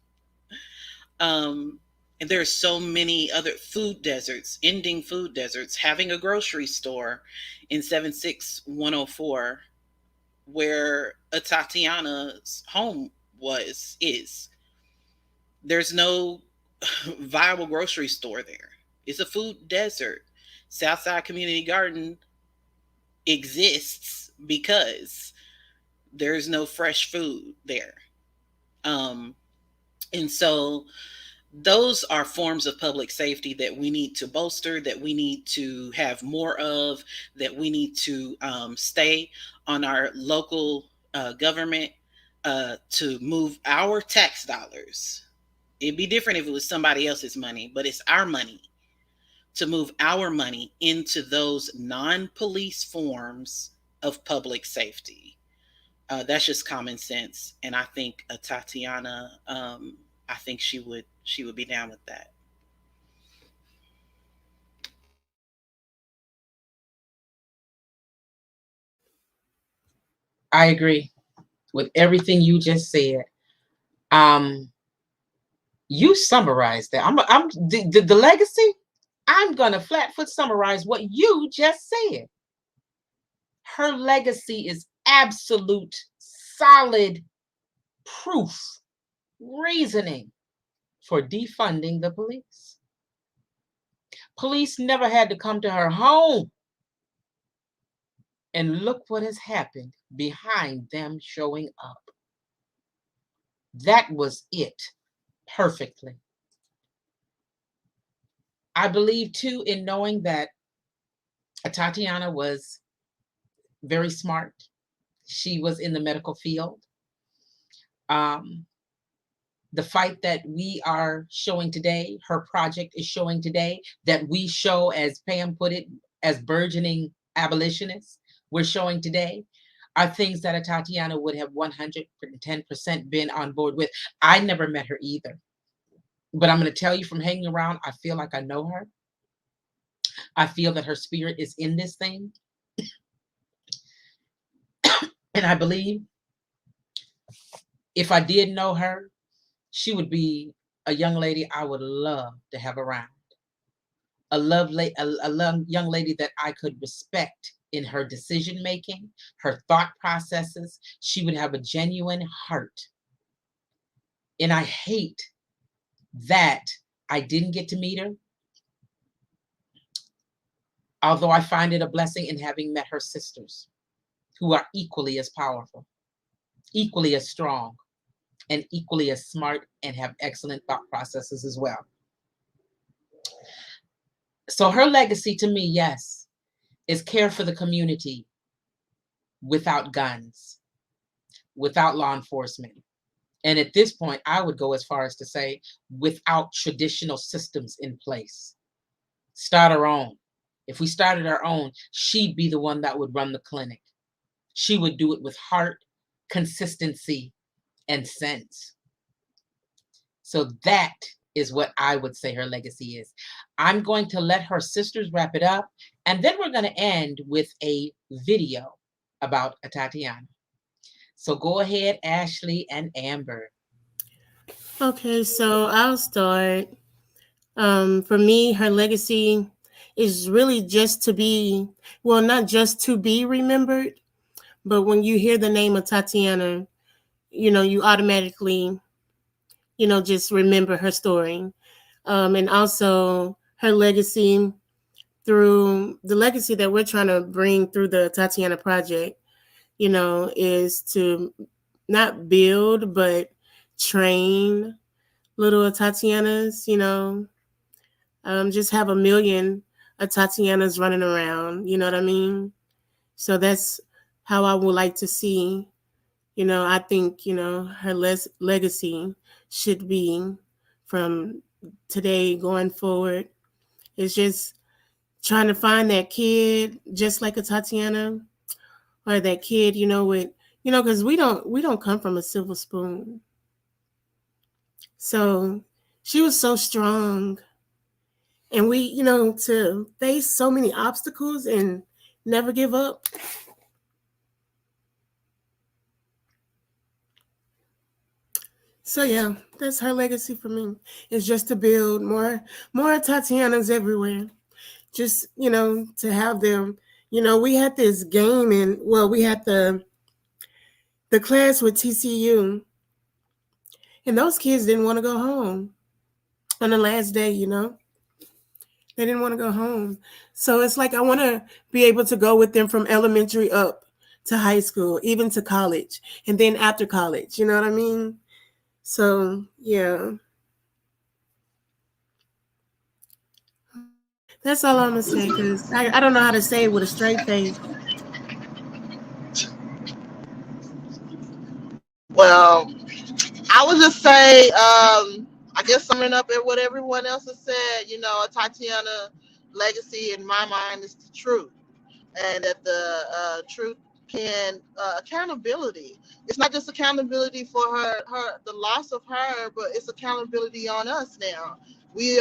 And there's so many other food deserts, ending food deserts, having a grocery store in 76104 where Tatiana's home is. There's no viable grocery store there. It's a food desert. Southside Community Garden exists because there's no fresh food there. And so those are forms of public safety that we need to bolster, that we need to have more of, that we need to stay on our local government to move our tax dollars. It'd be different if it was somebody else's money, but it's our money, to move our money into those non-police forms of public safety. That's just common sense, and I think Tatiana, I think she would be down with that. I agree with everything you just said. Um, you summarized that. I'm the legacy. I'm gonna flat foot summarize what you just said. Her legacy is absolute, solid proof, reasoning for defunding the police. Police never had to come to her home. And look what has happened behind them showing up. That was it perfectly. I believe too in knowing that Tatiana was very smart. She was in the medical field. Um, the fight that we are showing today, her project is showing today, that we show, as Pam put it, as burgeoning abolitionists, we're showing today, are things that Tatiana would have 110% been on board with. I never met her either. But I'm going to tell you, from hanging around, I feel like I know her. I feel that her spirit is in this thing. And I believe if I did know her, she would be a young lady I would love to have around. A young lady that I could respect in her decision making, her thought processes. She would have a genuine heart. And I hate that I didn't get to meet her, although I find it a blessing in having met her sisters, who are equally as powerful, equally as strong, and equally as smart, and have excellent thought processes as well. So her legacy to me, yes, is care for the community without guns, without law enforcement. And at this point, I would go as far as to say, without traditional systems in place. Start our own. If we started our own, she'd be the one that would run the clinic. She would do it with heart, consistency, and sense. So that is what I would say her legacy is. I'm going to let her sisters wrap it up, and then we're going to end with a video about Atatiana. So go ahead, Ashley and Amber. Okay, so I'll start. For me, her legacy is really just to be, well, not just to be remembered, but when you hear the name of Tatiana, you automatically, just remember her story. And also her legacy through the legacy that we're trying to bring through the Tatiana Project, is to not build, but train little Tatianas, just have a million Tatianas running around, you know what I mean? So that's how I would like to see, I think, her legacy should be from today going forward. It's just trying to find that kid just like a Tatiana, or that kid, with, because we don't come from a silver spoon. So she was so strong, and we, to face so many obstacles and never give up. So yeah, that's her legacy for me. Is just to build more Tatianas everywhere. Just, to have them. We had this game, and well, we had the class with TCU, and those kids didn't want to go home on the last day. They didn't want to go home. So it's like I want to be able to go with them from elementary up to high school, even to college, and then after college. You know what I mean? So yeah, that's all I'm gonna say, because I don't know how to say it with a straight face. Well, I would just say, I guess summing up at what everyone else has said, Tatiana legacy in my mind is the truth. And that the truth can accountability. It's not just accountability for the loss of her, but it's accountability on us now. We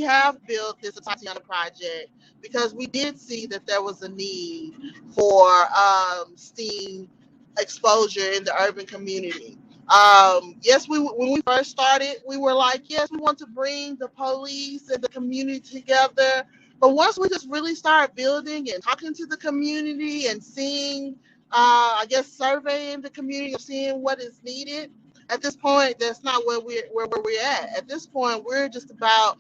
have built this Tatiana project because we did see that there was a need for STEAM exposure in the urban community. Yes, when we first started, we were like, yes, we want to bring the police and the community together. But once we just really start building and talking to the community and seeing, I guess, surveying the community of seeing what is needed, at this point, that's not where we're at. At this point, we're just about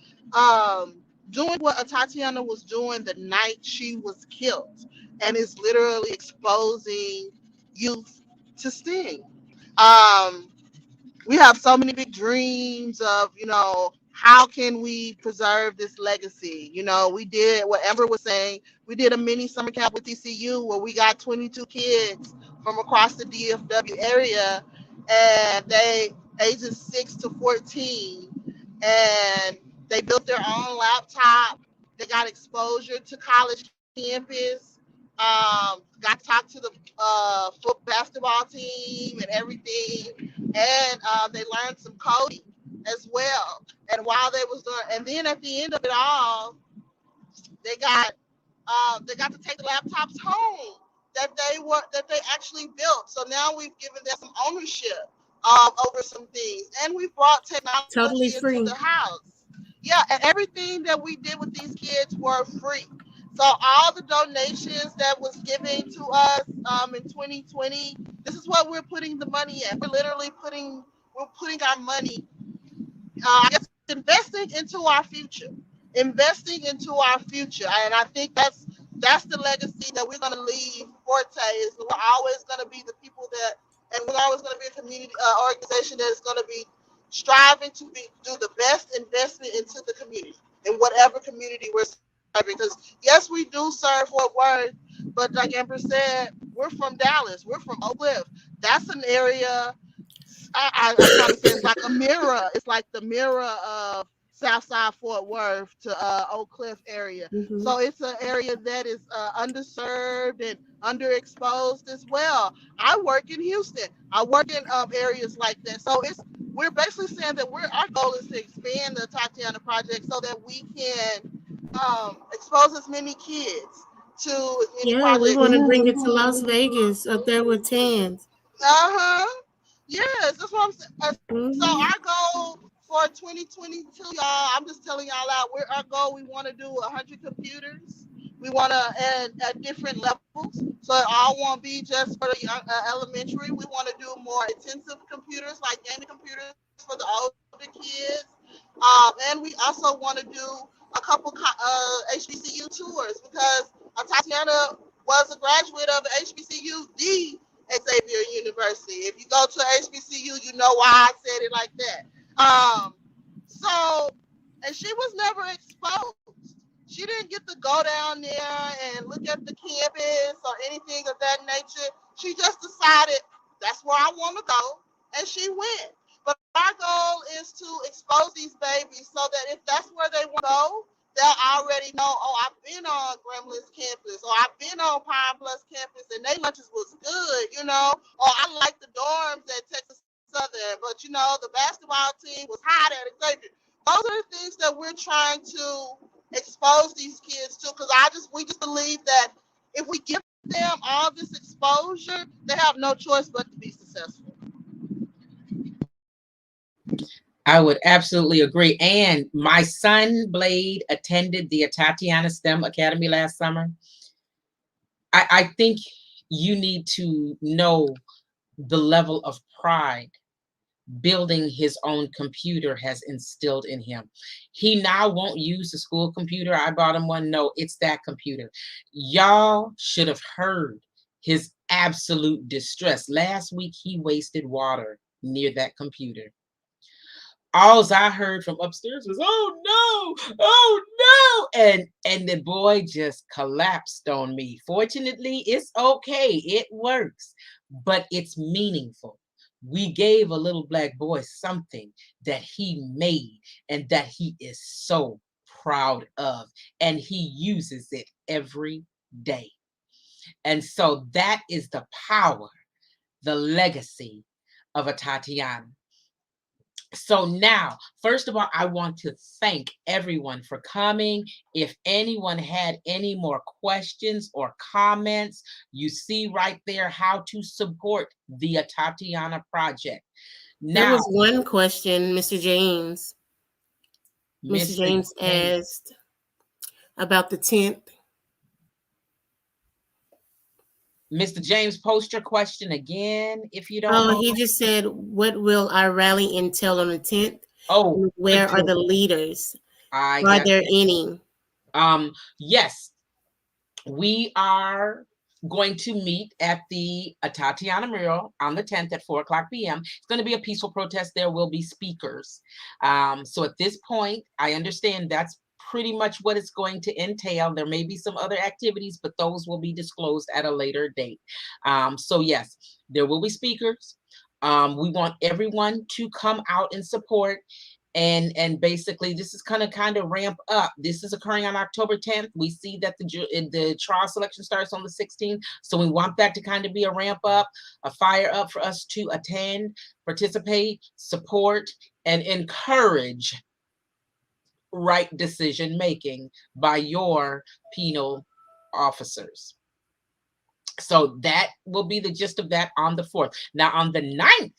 doing what Tatiana was doing the night she was killed, and is literally exposing youth to STEAM. Um, we have so many big dreams of, how can we preserve this legacy? We did what Amber was saying. We did a mini summer camp with TCU where we got 22 kids from across the DFW area, and they ages 6 to 14, and they built their own laptop. They got exposure to college campus. Got to talk to the foot basketball team and everything, and they learned some coding as well. And while they was doing, and then at the end of it all, they got to take the laptops home that they actually built. So now we've given them some ownership over some things, and we brought Totally technology into free. the house. Yeah, and everything that we did with these kids were free. So all the donations that was given to us in 2020, this is what we're putting the money in. We're putting our money, I guess, investing into our future, and I think that's the legacy that we're going to leave. Forte is we're always going to be the people that, and we're always going to be a community organization that is going to be striving to do the best investment into the community in whatever community we're serving. Because yes, we do serve Fort Worth, but like Amber said, we're from Dallas, we're from Oak Cliff. That's an area. I'm trying to say it's like a mirror. It's like the mirror of Southside Fort Worth to Oak Cliff area. Mm-hmm. So it's an area that is underserved and underexposed as well. I work in Houston. I work in areas like that. So we're basically saying that our goal is to expand the Tatiana Project so that we can expose as many kids to as many Yeah, we projects. want to bring it to Las Vegas up there with Tans. Uh-huh. Yes, that's what I'm saying. So Mm-hmm. our goal for 2022, y'all, I'm just telling y'all out, our goal, we want to do 100 computers. We want to at different levels. So it all won't be just for the young, elementary. We want to do more intensive computers, like gaming computers for the older kids. And we also want to do a couple HBCU tours because Tatiana was a graduate of the HBCU, the Xavier University. If you go to HBCU, you know why I said it like that. So, and she was never exposed. She didn't get to go down there and look at the campus or anything of that nature. She just decided that's where I want to go, and she went. But our goal is to expose these babies so that if that's where they want to go, they'll already know, oh, I've been on Gremlin's campus, or I've been on Pine Bluff campus, and their lunches was good, or I like the dorms at Texas Southern, but, the basketball team was hot at Xavier. Those are the things that we're trying to expose these kids to, because we just believe that if we give them all this exposure, they have no choice but to be successful. I would absolutely agree. And my son, Blade, attended the Atatiana STEM Academy last summer. I think you need to know the level of pride building his own computer has instilled in him. He now won't use the school computer. I bought him one. No, it's that computer. Y'all should have heard his absolute distress. Last week, he wasted water near that computer. All I heard from upstairs was, oh no, and the boy just collapsed on me. Fortunately, it's okay. It works, but it's meaningful. We gave a little black boy something that he made and that he is so proud of, and he uses it every day. And so that is the power, the legacy of a Tatiana. So now, first of all, I want to thank everyone for coming. If anyone had any more questions or comments, you see right there how to support the Atatiana Project. There Now, was one question Mr. James Mr. James, asked about the 10th. Mr. James, post your question again, if you don't Oh, mind. he just said, what will our rally entail on the 10th? Oh, And where are the leaders? I Are got there any? yes, we are going to meet at the Atatiana Mural on the 10th at 4:00 p.m. It's going to be a peaceful protest. There will be speakers. So at this point, I understand that's pretty much what it's going to entail. There may be some other activities, but those will be disclosed at a later date. So yes, there will be speakers. We want everyone to come out and support. And basically this is kind of ramp up. This is occurring on October 10th. We see that the trial selection starts on the 16th, so we want that to kind of be a ramp up, a fire up for us to attend, participate, support, and encourage right decision making by your penal officers. So that will be the gist of that on the 4th. Now on the 9th,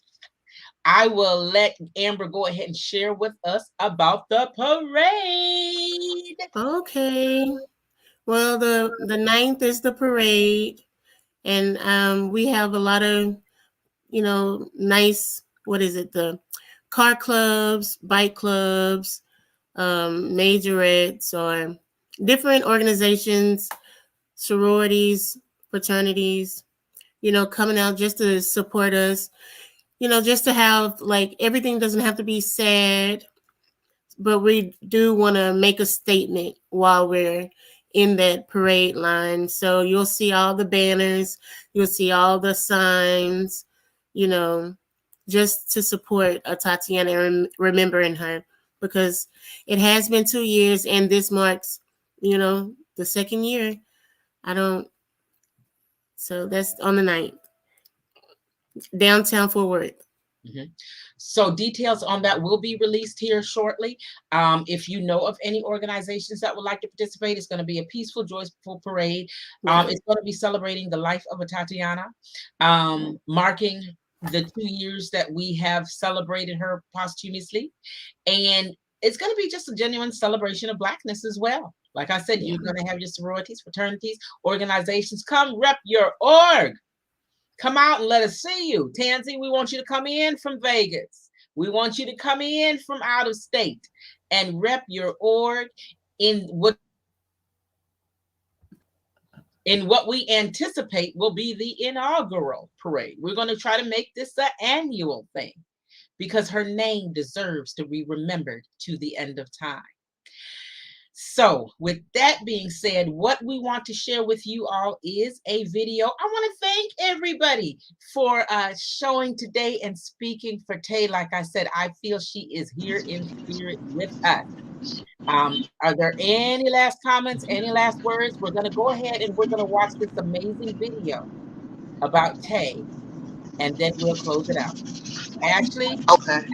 I will let Amber go ahead and share with us about the parade. Okay. Well, the 9th is the parade, and we have a lot of, nice, what is it, the car clubs, bike clubs, majorettes, or different organizations, sororities, fraternities, coming out just to support us, just to have, like, everything doesn't have to be sad, but we do want to make a statement while we're in that parade line. So you'll see all the banners, you'll see all the signs, just to support Tatiana and remembering her. because it has been 2 years, and this marks, the second year. I don't. So that's on the 9th, downtown Fort Worth. Mhm. So details on that will be released here shortly. If you know of any organizations that would like to participate, it's going to be a peaceful, joyful parade. It's going to be celebrating the life of Atatiana, marking the 2 years that we have celebrated her posthumously. And it's going to be just a genuine celebration of Blackness as well. Like I said, you're going to have your sororities, fraternities, organizations. Come rep your org. Come out and let us see you. Tansy, we want you to come in from Vegas. We want you to come in from out of state and rep your org in what we anticipate will be the inaugural parade. We're going to try to make this an annual thing because her name deserves to be remembered to the end of time. So with that being said, what we want to share with you all is a video. I want to thank everybody for showing today and speaking for Tay. Like I said, I feel she is here in spirit with us. Are there any last comments, any last words? We're going to go ahead and we're going to watch this amazing video about Tay, and then we'll close it out. Ashley? Okay.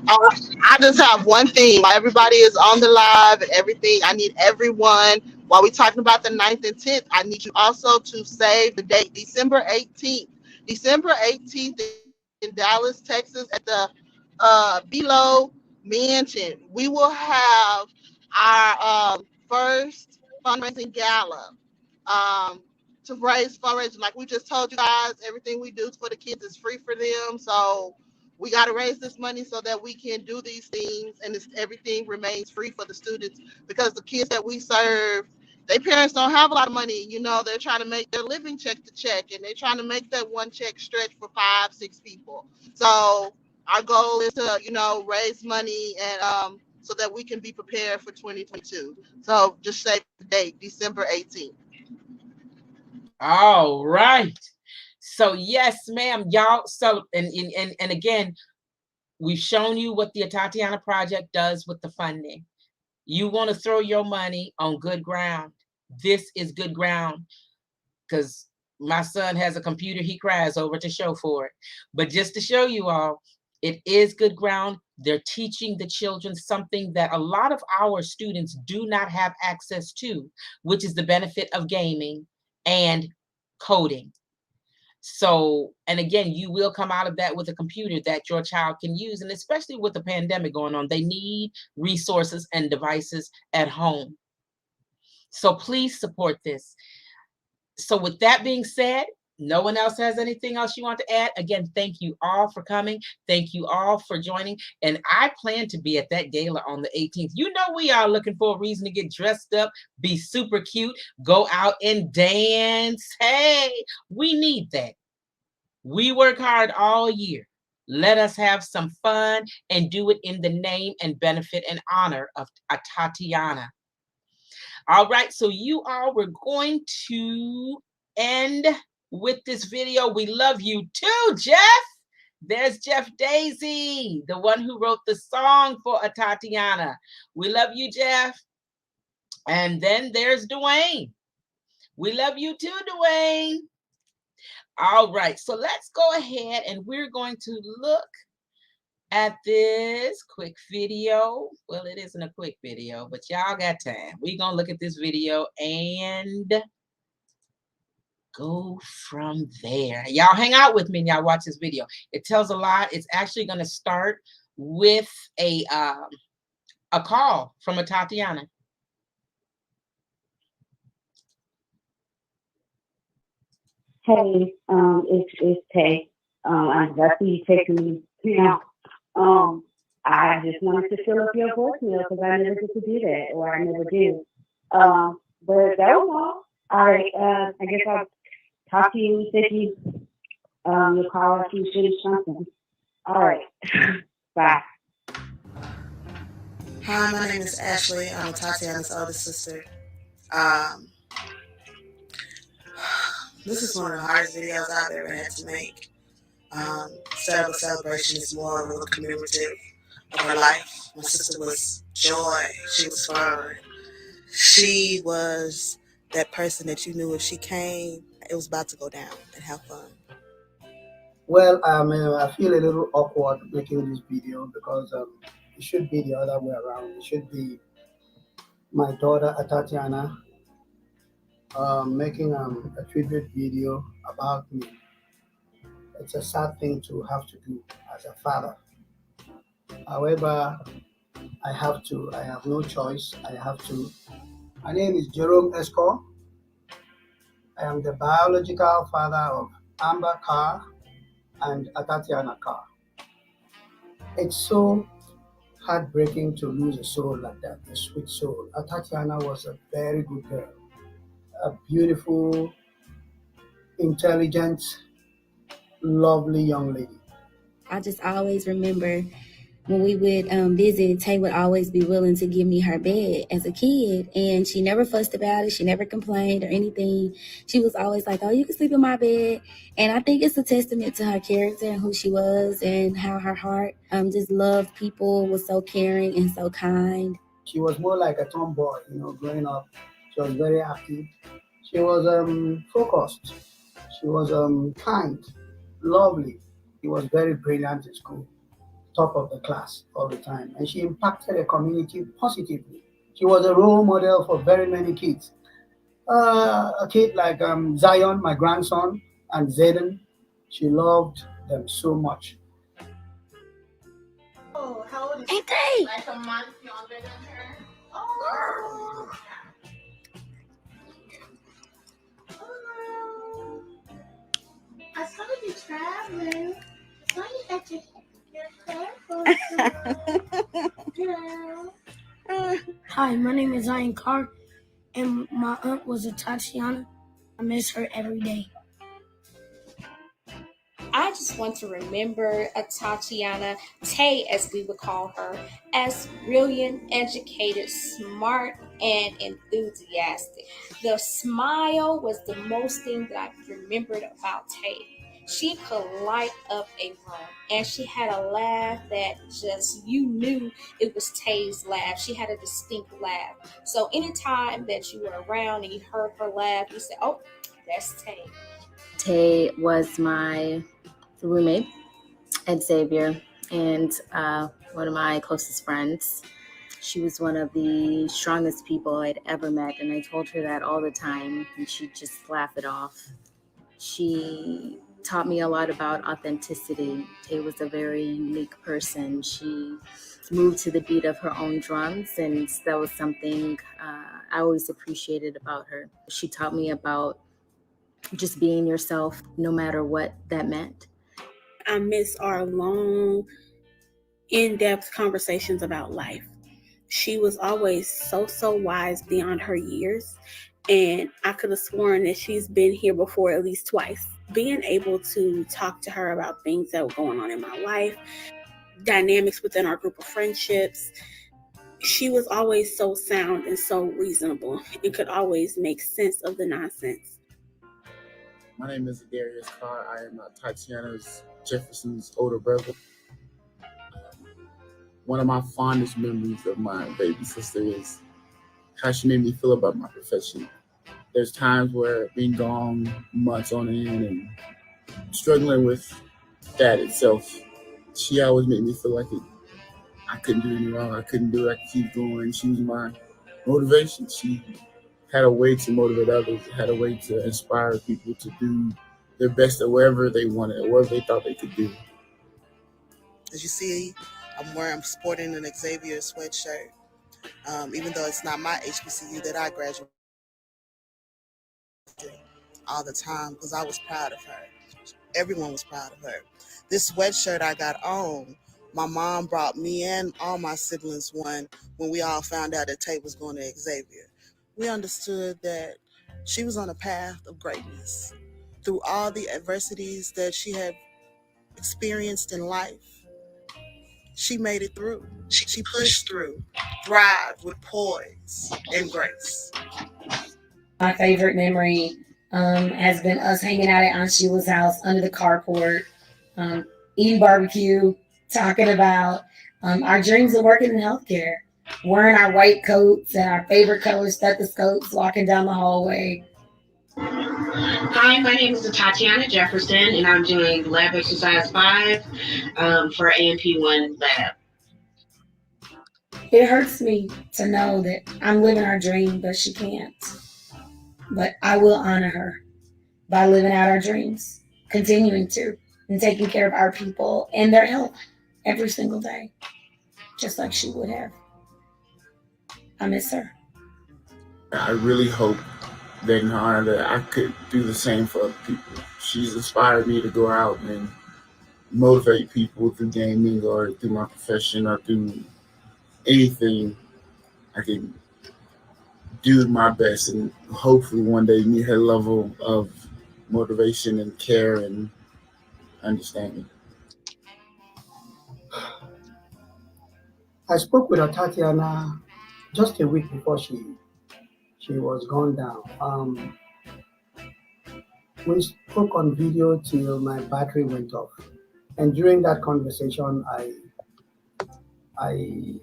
I just have one thing. While everybody is on the live and everything, I need everyone, while we're talking about the 9th and 10th, I need you also to save the date, December 18th. December 18th in Dallas, Texas, at the Below Mansion. We will have our first fundraising gala. To raise fundraising, like we just told you guys, everything we do for the kids is free for them. So we got to raise this money so that we can do these things, and everything remains free for the students, because the kids that we serve, their parents don't have a lot of money. They're trying to make their living check to check, and they're trying to make that one check stretch for 5-6 people. So our goal is to raise money, and so that we can be prepared for 2022. So just save the date, December 18th. All right. So yes, ma'am, y'all. So and again, we've shown you what the Atatiana Project does with the funding. You want to throw your money on good ground. This is good ground, because my son has a computer he cries over to show for it. But just to show you all, it is good ground. They're teaching the children something that a lot of our students do not have access to, which is the benefit of gaming and coding. So, and again, you will come out of that with a computer that your child can use. And especially with the pandemic going on, they need resources and devices at home. So please support this. So with that being said, no one else has anything else you want to add? Again, thank you all for coming. Thank you all for joining. And I plan to be at that gala on the 18th. You know, we are looking for a reason to get dressed up, be super cute, go out and dance. Hey, we need that. We work hard all year. Let us have some fun and do it in the name and benefit and honor of Atatiana. All right, so you all, we're going to end with this video. We love you too, Jeff. There's Jeff Daisy, the one who wrote the song for Atatiana. We love you, Jeff. And then there's Dwayne. We love you too, Dwayne. All right, so let's go ahead and we're going to look at this quick video. Well, it isn't a quick video, but y'all got time. We're gonna look at this video and go from there. Y'all hang out with me and y'all watch this video. It tells a lot. It's actually gonna start with a call from Atatiana. Hey, it's Tay. I see you texting me now. I just wanted to fill up your voicemail because I never get to do that, or I never do. But that was all. All right. I guess I'll talk to you if you'll call after you finish something. All right. Bye. Hi, my name is Ashley. I'm Tatiana's older sister. Um, this is one of the hardest videos I've ever had to make. Instead of a celebration, it's more of a commemorative of her life. My sister was joy. She was fun. She was that person that you knew if she came, it was about to go down and have fun. Well, I feel a little awkward making this video because it should be the other way around. It should be my daughter Atatiana making a tribute video about me. It's a sad thing to have to do as a father. However, I have no choice. I have to. My name is Jerome Esco. I am the biological father of Amber Carr and Atatiana Carr. It's so heartbreaking to lose a soul like that, a sweet soul. Tatiana was a very good girl, a beautiful, intelligent, lovely young lady. I just always remember when we would visit, Tay would always be willing to give me her bed as a kid. And she never fussed about it. She never complained or anything. She was always like, oh, you can sleep in my bed. And I think it's a testament to her character and who she was and how her heart just loved people, was so caring and so kind. She was more like a tomboy, growing up. She was very active. She was focused. She was kind, lovely. She was very brilliant in school, top of the class all the time. And she impacted the community positively. She was a role model for very many kids. A kid like Zion, my grandson, and Zayden, she loved them so much. Oh, how old is Ain't they? Like a month younger than her? Oh. Oh. I saw you traveling. I saw you at your hair. Hi, my name is Zion Carr, and my aunt was Atatiana. I miss her every day. I just want to remember Atatiana, Tay as we would call her, as brilliant, educated, smart, and enthusiastic. The smile was the most thing that I remembered about Tay. She could light up a room, and she had a laugh that just, you knew it was Tay's laugh. She had a distinct laugh. So anytime that you were around and you heard her laugh, you said, oh, that's Tay. Tay was my roommate at Xavier and one of my closest friends. She was one of the strongest people I'd ever met, and I told her that all the time, and she'd just laugh it off. She taught me a lot about authenticity. Tay was a very unique person. She moved to the beat of her own drums, and that was something I always appreciated about her. She taught me about just being yourself, no matter what that meant. I miss our long, in-depth conversations about life. She was always so wise beyond her years, and I could have sworn that she's been here before at least twice. Being able to talk to her about things that were going on in my life, dynamics within our group of friendships, she was always so sound and so reasonable and could always make sense of the nonsense. My name is Darius Carr. I am Atatiana Jefferson's older brother. One of my fondest memories of my baby sister is how she made me feel about my profession. There's times where being gone months on end and struggling with that itself, she always made me feel like I couldn't do anything wrong. I couldn't do it. I could keep going. She was my motivation. She had a way to motivate others, had a way to inspire people to do their best at wherever they wanted, or whatever they thought they could do. As you see, I'm sporting an Xavier sweatshirt, even though it's not my HBCU that I graduated all the time, because I was proud of her. Everyone was proud of her. This sweatshirt I got on, my mom brought me and all my siblings one when we all found out that Tate was going to Xavier. We understood that she was on a path of greatness. Through all the adversities that she had experienced in life, she made it through. She pushed through, thrived with poise and grace. My favorite memory has been us hanging out at Aunt Sheila's house under the carport, eating barbecue, talking about Our dreams of working in healthcare, wearing our white coats and our favorite color stethoscopes, walking down the hallway. Hi, my name is Atatiana Jefferson, and I'm doing lab exercise 5 for AMP1 lab. It hurts me to know that I'm living our dream, but she can't. But I will honor her by living out our dreams, continuing to, and taking care of our people and their health every single day, just like she would have. I miss her. I really hope that in honor that I could do the same for other people. She's inspired me to go out and motivate people through gaming or through my profession or through anything I can do my best and hopefully one day meet her level of motivation and care and understanding. I spoke with Tatiana just a week before she was gone down. We spoke on video till my battery went off, and during that conversation, I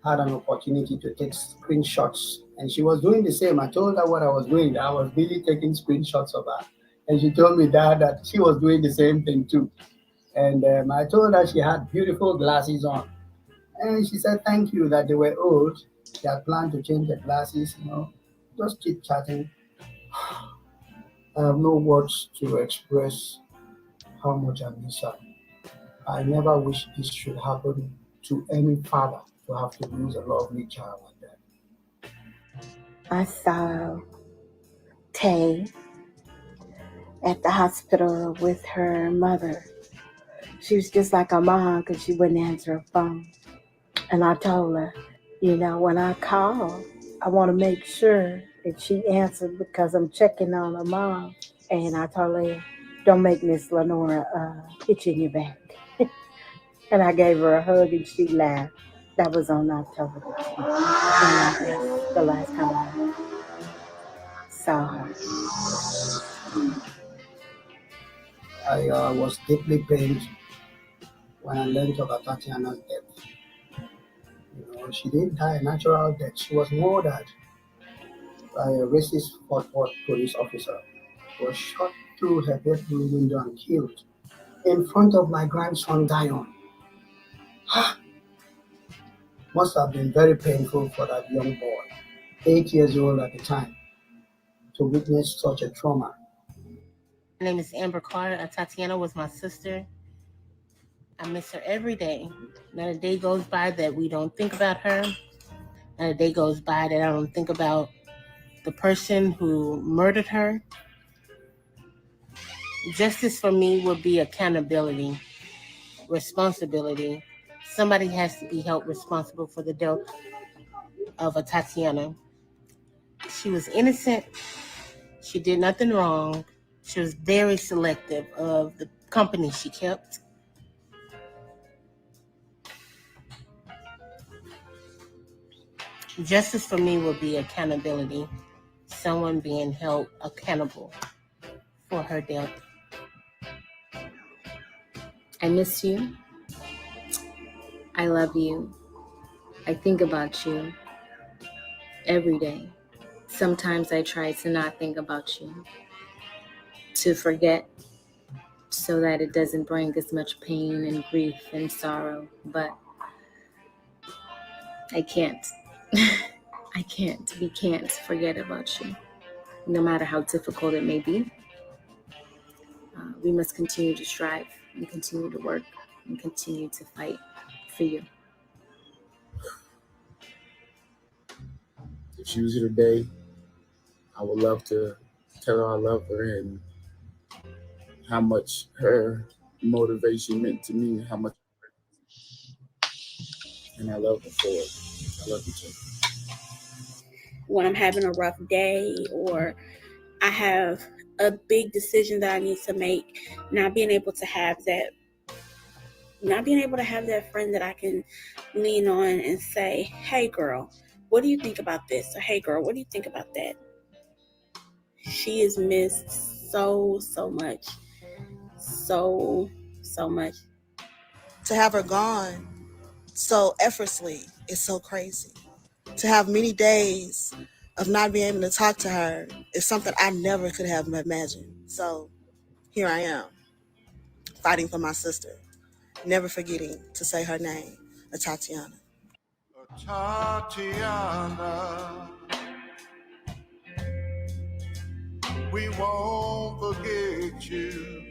had an opportunity to take screenshots, and she was doing the same. I told her what I was doing. I was really taking screenshots of her, and she told me that she was doing the same thing too. And I told her she had beautiful glasses on, and she said thank you that they were old. She had planned to change the glasses, just keep chatting. I have no words to express how much I miss her. I never wish this should happen to any father to have to lose a lovely child like that. I saw Tay at the hospital with her mother. She was just like her mom because she wouldn't answer her phone. And I told her, when I call, I want to make sure that she answered because I'm checking on her mom. And I told her, don't make Miss Lenora hit you in your back. And I gave her a hug and she laughed. That was on October the 10th. And that's the last time I saw her. I was deeply pained when I learned of Tatiana's death. She didn't die a natural death. She was murdered by a racist Fort Worth police officer. Was shot through her bedroom window and killed in front of my grandson Dion. Must have been very painful for that young boy, 8 years old at the time, to witness such a trauma. My name is Amber Carter. Tatiana was my sister. I miss her every day. Not a day goes by that we don't think about her. Not a day goes by that I don't think about the person who murdered her. Justice for me would be accountability, responsibility. Somebody has to be held responsible for the death of Tatiana. She was innocent. She did nothing wrong. She was very selective of the company she kept. Justice for me would be accountability. Someone being held accountable for her death. I miss you. I love you. I think about you every day. Sometimes I try to not think about you, to forget so that it doesn't bring as much pain and grief and sorrow, but I can't. I can't. We can't forget about you, no matter how difficult it may be. We must continue to strive and continue to work and continue to fight for you. If she was here today, I would love to tell her I love her and how much her motivation meant to me, how much, and I love her for it. I love you too. When I'm having a rough day or I have a big decision that I need to make, not being able to have that friend that I can lean on and say, hey girl, what do you think about this? Or hey girl, what do you think about that? She is missed so much. So much. To have her gone so effortlessly. It's so crazy. To have many days of not being able to talk to her is something I never could have imagined. So here I am, fighting for my sister, never forgetting to say her name, Atatiana. Tatiana, we won't forget you.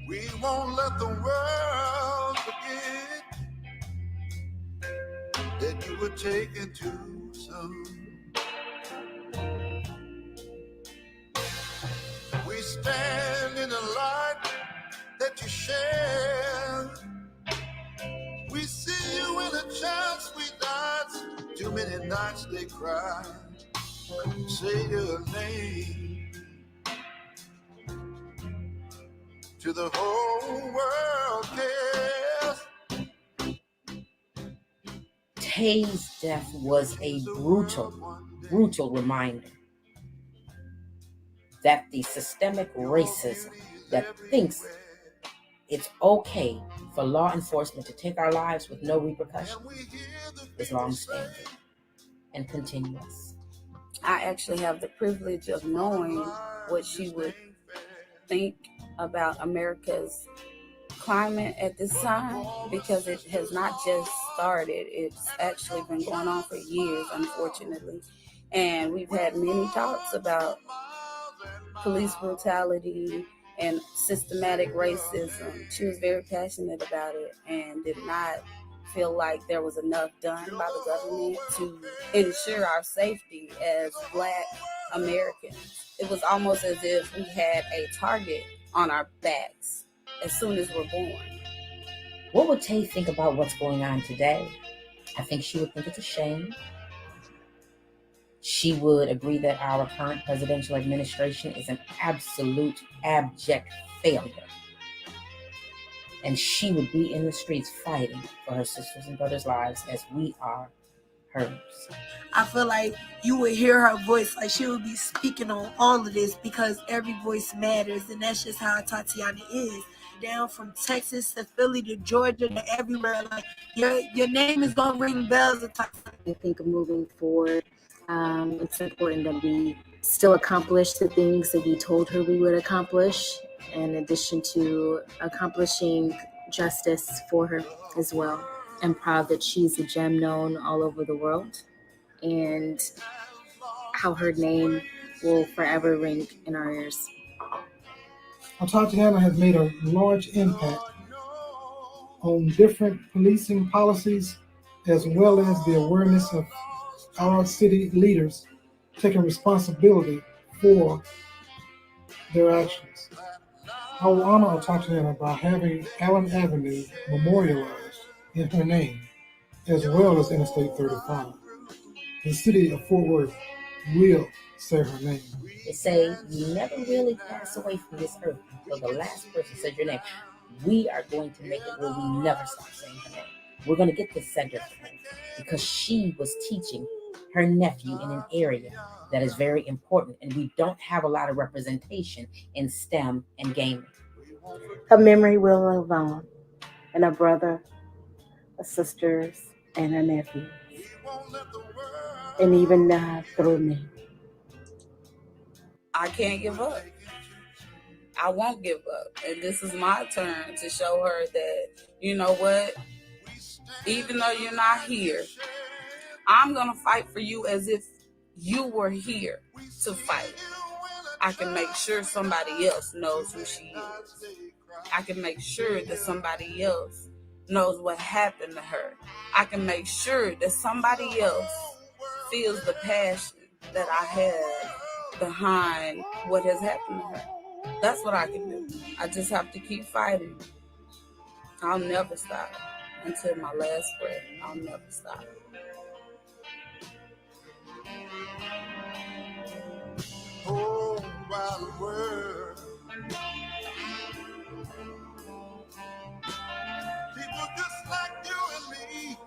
We won't let the world forget that you were taken too soon. We stand in the light that you share. We see you in a child sweet nights. Too many nights they cry. Say your name to the whole world cares. Tay's death was a brutal reminder that the systemic racism that thinks it's okay for law enforcement to take our lives with no repercussion is long-standing and continuous. I actually have the privilege of knowing what she would think about America's climate at this time, because it has not just started. It's actually been going on for years, unfortunately. And we've had many talks about police brutality and systematic racism. She was very passionate about it and did not feel like there was enough done by the government to ensure our safety as Black Americans. It was almost as if we had a target on our backs as soon as we're born. What would Tay think about what's going on today? I think she would think it's a shame. She would agree that our current presidential administration is an absolute abject failure. And she would be in the streets fighting for her sisters and brothers' lives as we are hers. I feel like you would hear her voice, like she would be speaking on all of this because every voice matters, and that's just how Tatiana is. Down from Texas to Philly to Georgia to everywhere, like your name is gonna ring bells. I think moving forward, it's important that we still accomplish the things that we told her we would accomplish, in addition to accomplishing justice for her as well. I'm proud that she's a gem known all over the world, and how her name will forever ring in our ears. Tatiana has made a large impact on different policing policies, as well as the awareness of our city leaders taking responsibility for their actions. I will honor Tatiana by having Allen Avenue memorialized in her name, as well as Interstate 35. The city of Fort Worth will say her name. They say you never really pass away from this earth until the last person says your name. We are going to make it where we never stop saying her name. We're going to get this center for her because she was teaching her nephew in an area that is very important, and we don't have a lot of representation in STEM and gaming. Her memory will live on, and her brother, her sisters, and her nephews, and even through me. I can't give up. I won't give up. And this is my turn to show her that, you know what, even though you're not here, I'm going to fight for you as if you were here to fight. I can make sure somebody else knows who she is. I can make sure that somebody else knows what happened to her. I can make sure that somebody else feels the passion that I have behind what has happened to her. That's what I can do. I just have to keep fighting. I'll never stop until my last breath. I'll never stop. Oh, by the world. People just like you and me.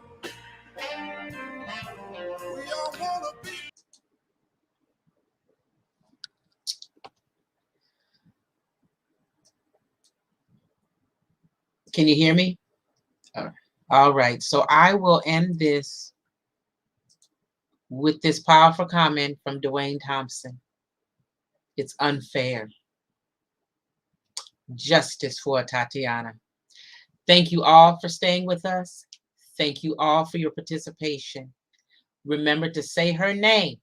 We all want to be. Can you hear me? All right. So I will end this with this powerful comment from Dwayne Thompson. It's unfair. Justice for Atatiana. Thank you all for staying with us. Thank you all for your participation. Remember to say her name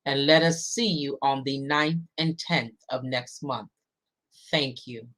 and let us see you on the 9th and 10th of next month. Thank you.